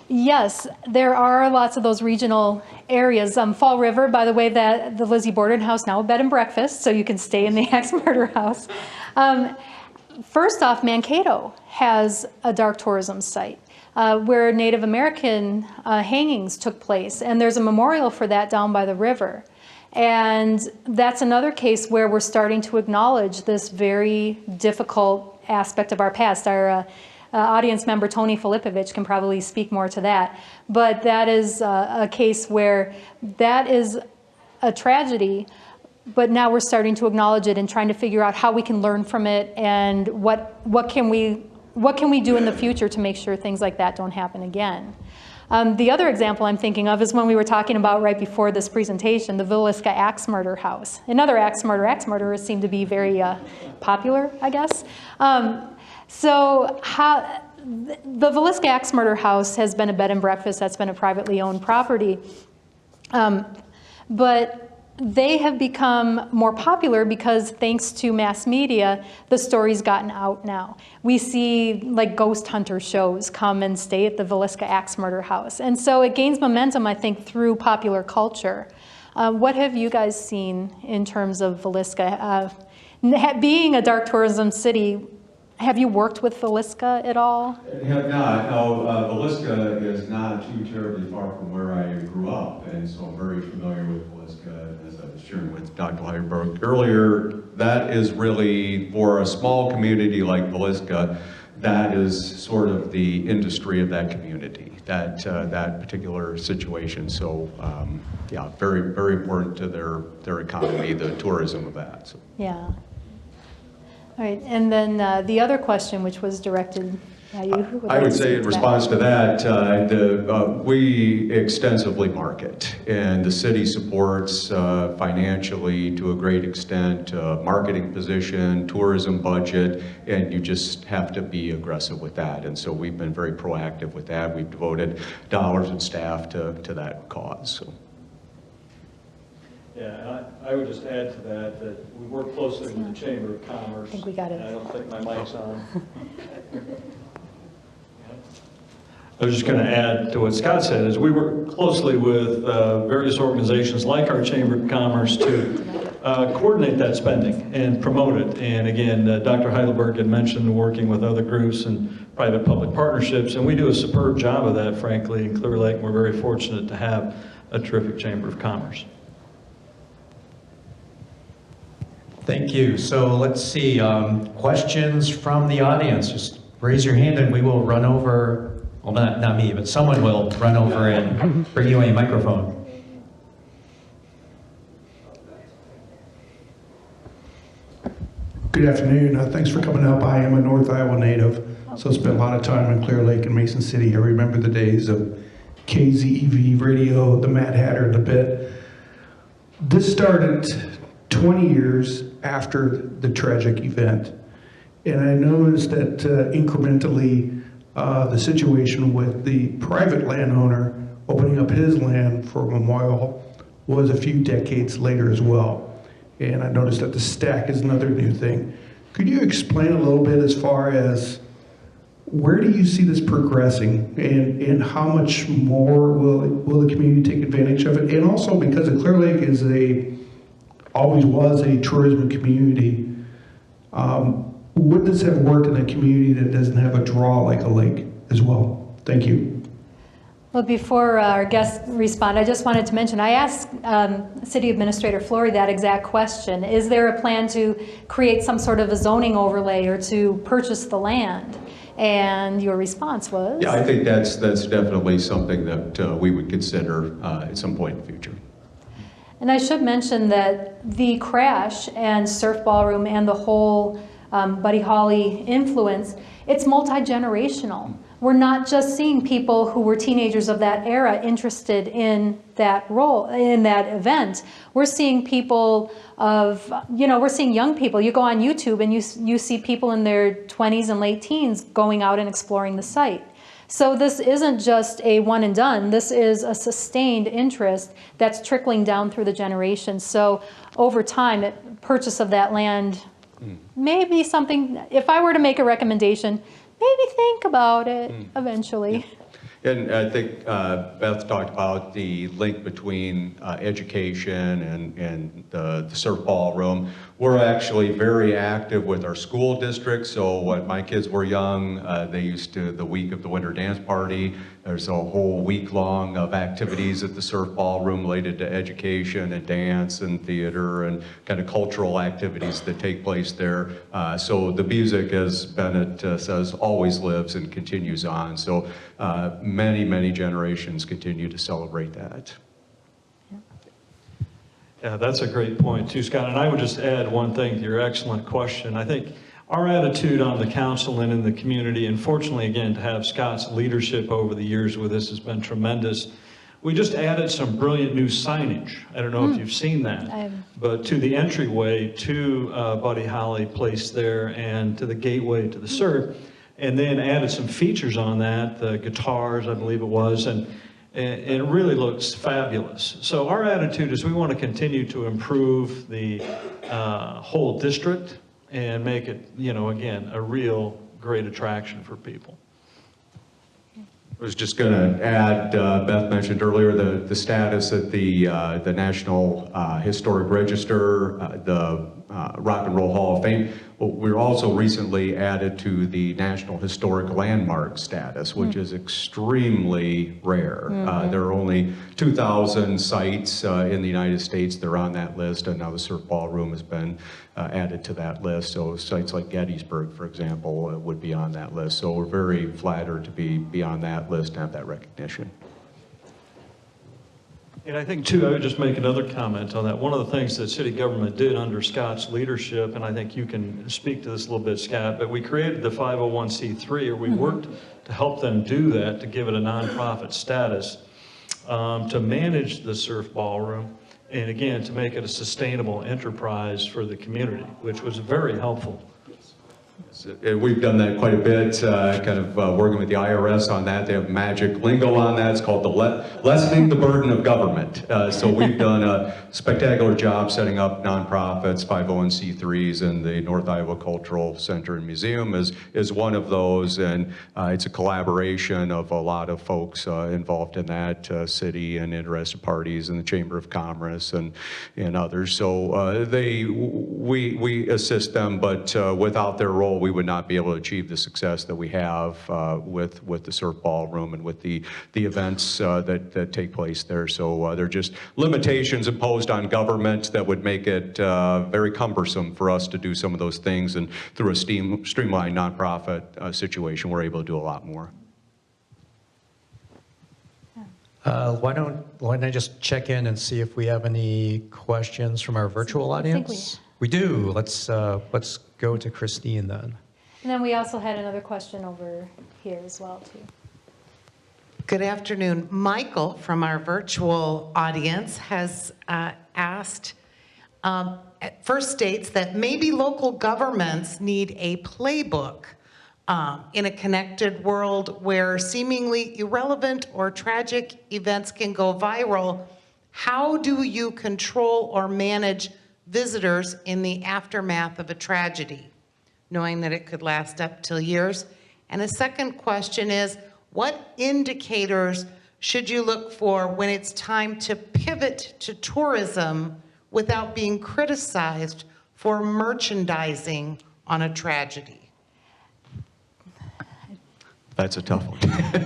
Yes, there are lots of those regional areas. Fall River, by the way, the Lizzie Borden house, now a bed and breakfast, so you can stay in the axe murder house. First off, Mankato has a dark tourism site where Native American hangings took place, and there's a memorial for that down by the river. And that's another case where we're starting to acknowledge this very difficult aspect of our past. Our audience member Tony Filipovich can probably speak more to that, but that is a case where that is a tragedy, but now we're starting to acknowledge it and trying to figure out how we can learn from it and what can we do in the future to make sure things like that don't happen again. The other example I'm thinking of is when we were talking about right before this presentation, the Villisca axe murder house. Another axe murderers seem to be very popular, I guess. So the Villisca Axe Murder House has been a bed and breakfast that's been a privately owned property. But they have become more popular because thanks to mass media, the story's gotten out now. We see like ghost hunter shows come and stay at the Villisca Axe Murder House. And so it gains momentum, I think, through popular culture. What have you guys seen in terms of Villisca? Being a dark tourism city, have you worked with Villisca at all? Have not. No, Villisca is not too terribly far from where I grew up, and so I'm very familiar with Villisca, as I was sharing with Dr. Heidelberg earlier. That is really, for a small community like Villisca, that is sort of the industry of that community, that particular situation. So, yeah, very, very important to their economy, the tourism of that. So. Yeah. All right, and then the other question, which was directed at you. I would say in response to that, we extensively market, and the city supports financially to a great extent, marketing position, tourism budget, and you just have to be aggressive with that. And so we've been very proactive with that. We've devoted dollars and staff to that cause. So. Yeah, I would just add to that we work closely with the Chamber of Commerce. I think we got it. I don't think my mic's on. I was just going to add to what Scott said, is we work closely with various organizations like our Chamber of Commerce to coordinate that spending and promote it. And again, Dr. Heidelberg had mentioned working with other groups and private-public partnerships, and we do a superb job of that, frankly, in Clear Lake, and we're very fortunate to have a terrific Chamber of Commerce. Thank you. So let's see, questions from the audience. Just raise your hand and we will run over, well, not me, but someone will run over and bring you a microphone. Good afternoon. Thanks for coming up. I am a North Iowa native, so spent a lot of time in Clear Lake and Mason City. I remember the days of KZEV radio, the Mad Hatter, the Bit. This started 20 years after the tragic event. And I noticed that incrementally, the situation with the private landowner opening up his land for a memorial was a few decades later as well. And I noticed that the stack is another new thing. Could you explain a little bit as far as where do you see this progressing, and how much more will the community take advantage of it? And also, because Clear Lake is always was a tourism community, would this have worked in a community that doesn't have a draw like a lake as well? Thank you. Well, before our guests respond, I just wanted to mention, I asked City Administrator Flory that exact question. Is there a plan to create some sort of a zoning overlay or to purchase the land? And your response was? Yeah, I think that's definitely something that we would consider at some point in the future. And I should mention that the Crash and Surf Ballroom and the whole Buddy Holly influence, it's multi-generational. We're not just seeing people who were teenagers of that era interested in that role, in that event. We're seeing people of, we're seeing young people. You go on YouTube and you see people in their 20s and late teens going out and exploring the site. So this isn't just a one and done. This is a sustained interest that's trickling down through the generations. So over time, purchase of that land may be something, if I were to make a recommendation, maybe think about it eventually. And I think Beth talked about the link between education and the surf ballroom. We're actually very active with our school districts. So when my kids were young, they used to, the week of the winter dance party, there's a whole week long of activities at the surf ballroom related to education and dance and theater and kind of cultural activities that take place there. So the music, as Bennett says, always lives and continues on. So many, many generations continue to celebrate that. Yeah, that's a great point too, Scott. And I would just add one thing to your excellent question. I think our attitude on the council and in the community, and fortunately, again, to have Scott's leadership over the years with this has been tremendous. We just added some brilliant new signage. I don't know if you've seen that, but to the entryway to Buddy Holly Place there and to the gateway to the surf, and then added some features on that, the guitars, I believe it was, and it really looks fabulous. So our attitude is we want to continue to improve the whole district and make it, again, a real great attraction for people. I was just going to add, Beth mentioned earlier the status at the National Historic Register, the Rock and Roll Hall of Fame. Well, we're also recently added to the National Historic Landmark status, which is extremely rare. There are only 2,000 sites in the United States that are on that list, and now the Surf Ballroom has been added to that list. So sites like Gettysburg, for example, would be on that list. So we're very flattered to be on that list and have that recognition. And I think, too, I would just make another comment on that. One of the things that city government did under Scott's leadership, and I think you can speak to this a little bit, Scott, but we created the 501c3, or we worked to help them do that, to give it a nonprofit status, to manage the surf ballroom, and again, to make it a sustainable enterprise for the community, which was very helpful. We've done that quite a bit, kind of working with the IRS on that. They have magic lingo on that. It's called the lessening the burden of government. So we've done a spectacular job setting up nonprofits, 501c3s, and the North Iowa Cultural Center and Museum is one of those. And it's a collaboration of a lot of folks involved in that, city and interested parties and the Chamber of Commerce and others. So we assist them, but without their role, we would not be able to achieve the success that we have with the surf ballroom and with the events that take place there. So there are just limitations imposed on government that would make it very cumbersome for us to do some of those things. And through a streamlined nonprofit situation, we're able to do a lot more. Why don't I just check in and see if we have any questions from our virtual audience? We do. Let's go to Christine then. And then we also had another question over here as well, too. Good afternoon. Michael from our virtual audience has asked, first states that maybe local governments need a playbook in a connected world where seemingly irrelevant or tragic events can go viral. How do you control or manage visitors in the aftermath of a tragedy? knowing that it could last up till years? And a second question is, what indicators should you look for when it's time to pivot to tourism without being criticized for merchandising on a tragedy? That's a tough one.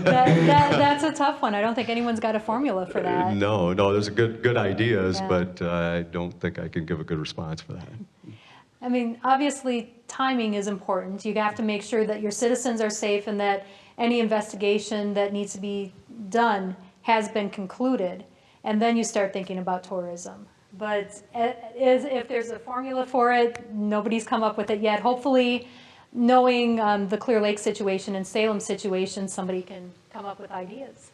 That's a tough one. I don't think anyone's got a formula for that. No, there's a good ideas, Yeah. but I don't think I can give a good response for that. I mean, obviously, timing is important. You have to make sure that your citizens are safe and that any investigation that needs to be done has been concluded. And then you start thinking about tourism. But if there's a formula for it, nobody's come up with it yet. Hopefully, knowing the Clear Lake situation and Salem situation, somebody can come up with ideas.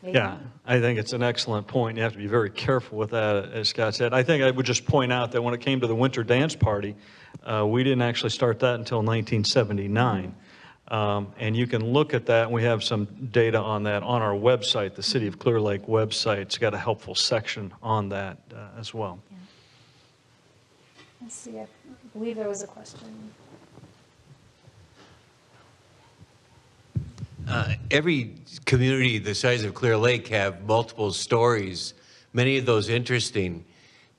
Maybe Yeah, not. I think it's an excellent point. You have to be very careful with that, as Scott said. I think I would just point out that when it came to the winter dance party, we didn't actually start that until 1979. And you can look at that, and we have some data on that on our website, the City of Clear Lake website. It's got a helpful section on that as well. Yeah. Let's see, I believe there was a question. Every community the size of Clear Lake have multiple stories, many of those interesting.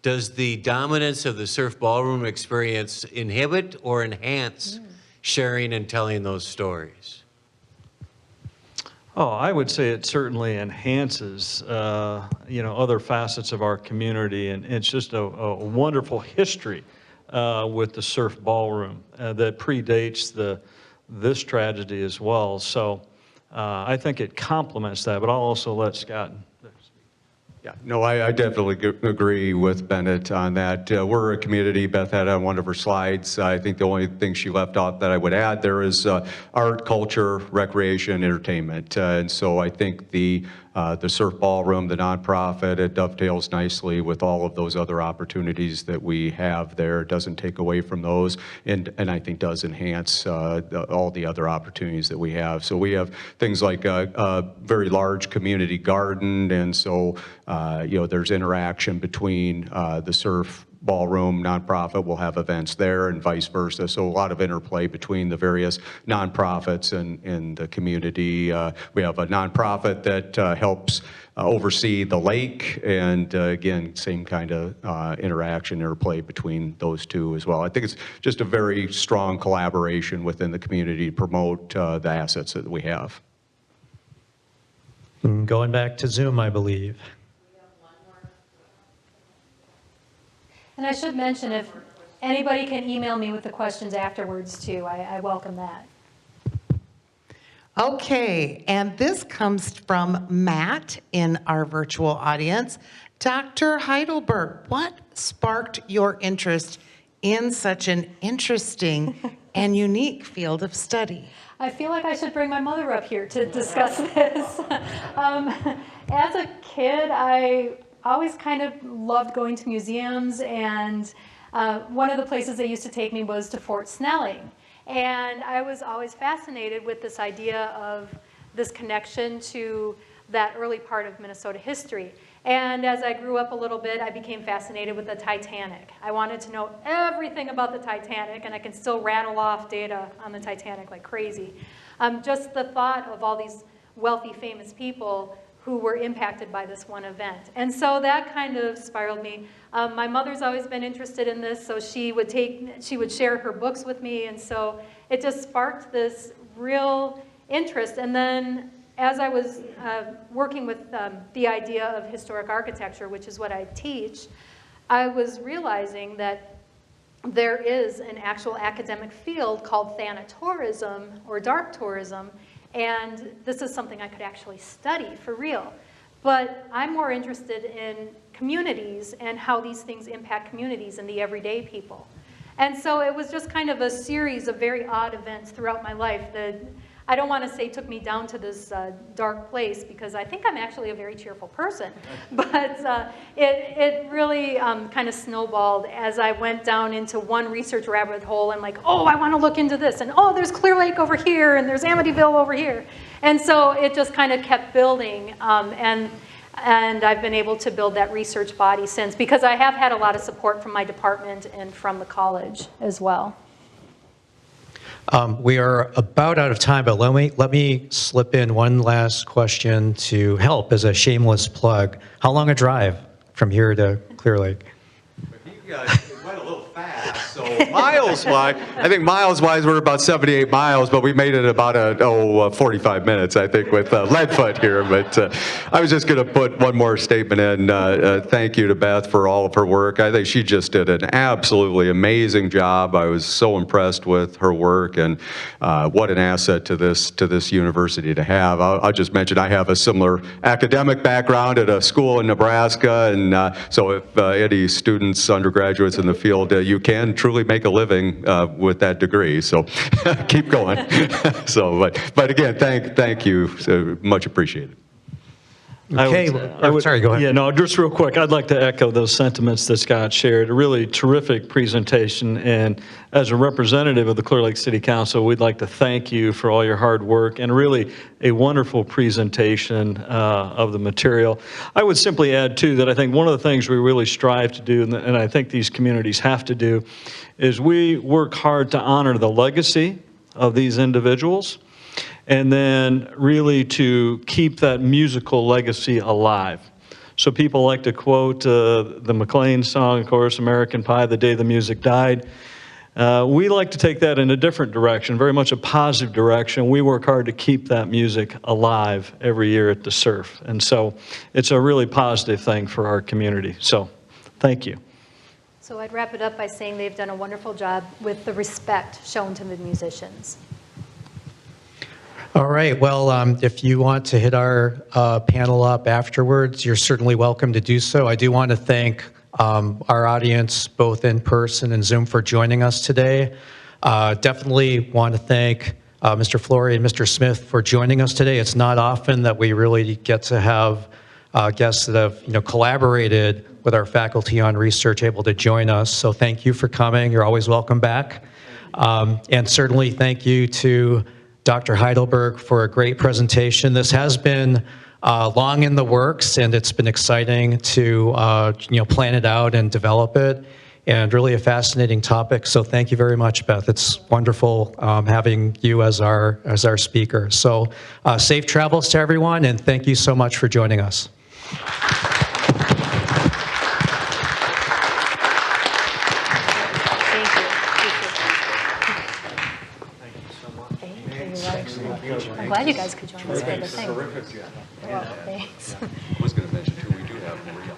Does the dominance of the surf ballroom experience inhibit or enhance sharing and telling those stories? Oh, I would say it certainly enhances, other facets of our community, and it's just a wonderful history with the surf ballroom that predates this tragedy as well. So I think it complements that, but I'll also let Scott. Yeah, no, I definitely agree with Bennett on that. We're a community. Beth had on one of her slides. I think the only thing she left off that I would add there is art, culture, recreation, entertainment. And so I think the surf ballroom, the nonprofit, it dovetails nicely with all of those other opportunities that we have there. It doesn't take away from those, and I think does enhance all the other opportunities that we have. So we have things like a very large community garden, and so there's interaction between the surf ballroom nonprofit will have events there and vice versa. So a lot of interplay between the various nonprofits and the community. We have a nonprofit that helps oversee the lake, and again, same kind of interaction, interplay between those two as well. I think it's just a very strong collaboration within the community to promote the assets that we have. Going back to Zoom, I believe. And I should mention, if anybody can email me with the questions afterwards too, I welcome that. Okay, and this comes from Matt in our virtual audience. Dr. Heidelberg, what sparked your interest in such an interesting and unique field of study? I feel like I should bring my mother up here to discuss this. As a kid, I always kind of loved going to museums, and one of the places they used to take me was to Fort Snelling. And I was always fascinated with this idea of this connection to that early part of Minnesota history. And as I grew up a little bit, I became fascinated with the Titanic. I wanted to know everything about the Titanic, and I can still rattle off data on the Titanic like crazy. Just the thought of all these wealthy, famous people who were impacted by this one event. And so that kind of spiraled me. My mother's always been interested in this, so she would share her books with me, and so it just sparked this real interest. And then as I was working with the idea of historic architecture, which is what I teach, I was realizing that there is an actual academic field called thanatourism or dark tourism, and this is something I could actually study for real. But I'm more interested in communities and how these things impact communities and the everyday people. And so it was just kind of a series of very odd events throughout my life that I don't want to say took me down to this dark place, because I think I'm actually a very cheerful person. But it really kind of snowballed as I went down into one research rabbit hole and like, oh, I want to look into this. And oh, there's Clear Lake over here, and there's Amityville over here. And so it just kind of kept building. And I've been able to build that research body since, because I have had a lot of support from my department and from the college as well. We are about out of time, but let me slip in one last question to help as a shameless plug. How long a drive from here to Clear Lake? It went a little fast, so miles-wise, I think miles-wise, we're about 78 miles, but we made it about 45 minutes, I think, with Leadfoot here. But I was just going to put one more statement in. Thank you to Beth for all of her work. I think she just did an absolutely amazing job. I was so impressed with her work, and what an asset to this university to have. I'll just mention I have a similar academic background at a school in Nebraska, and so if any students, undergraduates in the field, you can truly make a living with that degree. So keep going. So, but again, thank you. So much appreciated. Okay, sorry, go ahead. Yeah, no, just real quick, I'd like to echo those sentiments that Scott shared. A really terrific presentation, and as a representative of the Clear Lake City Council, we'd like to thank you for all your hard work and really a wonderful presentation of the material. I would simply add, too, that I think one of the things we really strive to do, and I think these communities have to do, is we work hard to honor the legacy of these individuals, and then really to keep that musical legacy alive. So people like to quote the McLean song, of course, American Pie, The Day the Music Died. We like to take that in a different direction, very much a positive direction. We work hard to keep that music alive every year at the Surf. And so it's a really positive thing for our community. So thank you. So I'd wrap it up by saying they've done a wonderful job with the respect shown to the musicians. All right, well, if you want to hit our panel up afterwards, you're certainly welcome to do so. I do want to thank our audience, both in person and Zoom, for joining us today. Definitely want to thank Mr. Flory and Mr. Smith for joining us today. It's not often that we really get to have guests that have collaborated with our faculty on research able to join us. So thank you for coming. You're always welcome back. And certainly thank you to Dr. Heidelberg for a great presentation. This has been long in the works, and it's been exciting to plan it out and develop it, and really a fascinating topic. So thank you very much, Beth. It's wonderful having you as our speaker. So safe travels to everyone, and thank you so much for joining us. I'm glad you guys could join us for the thing. Well, thanks. I was going to mention, too, we do have Maria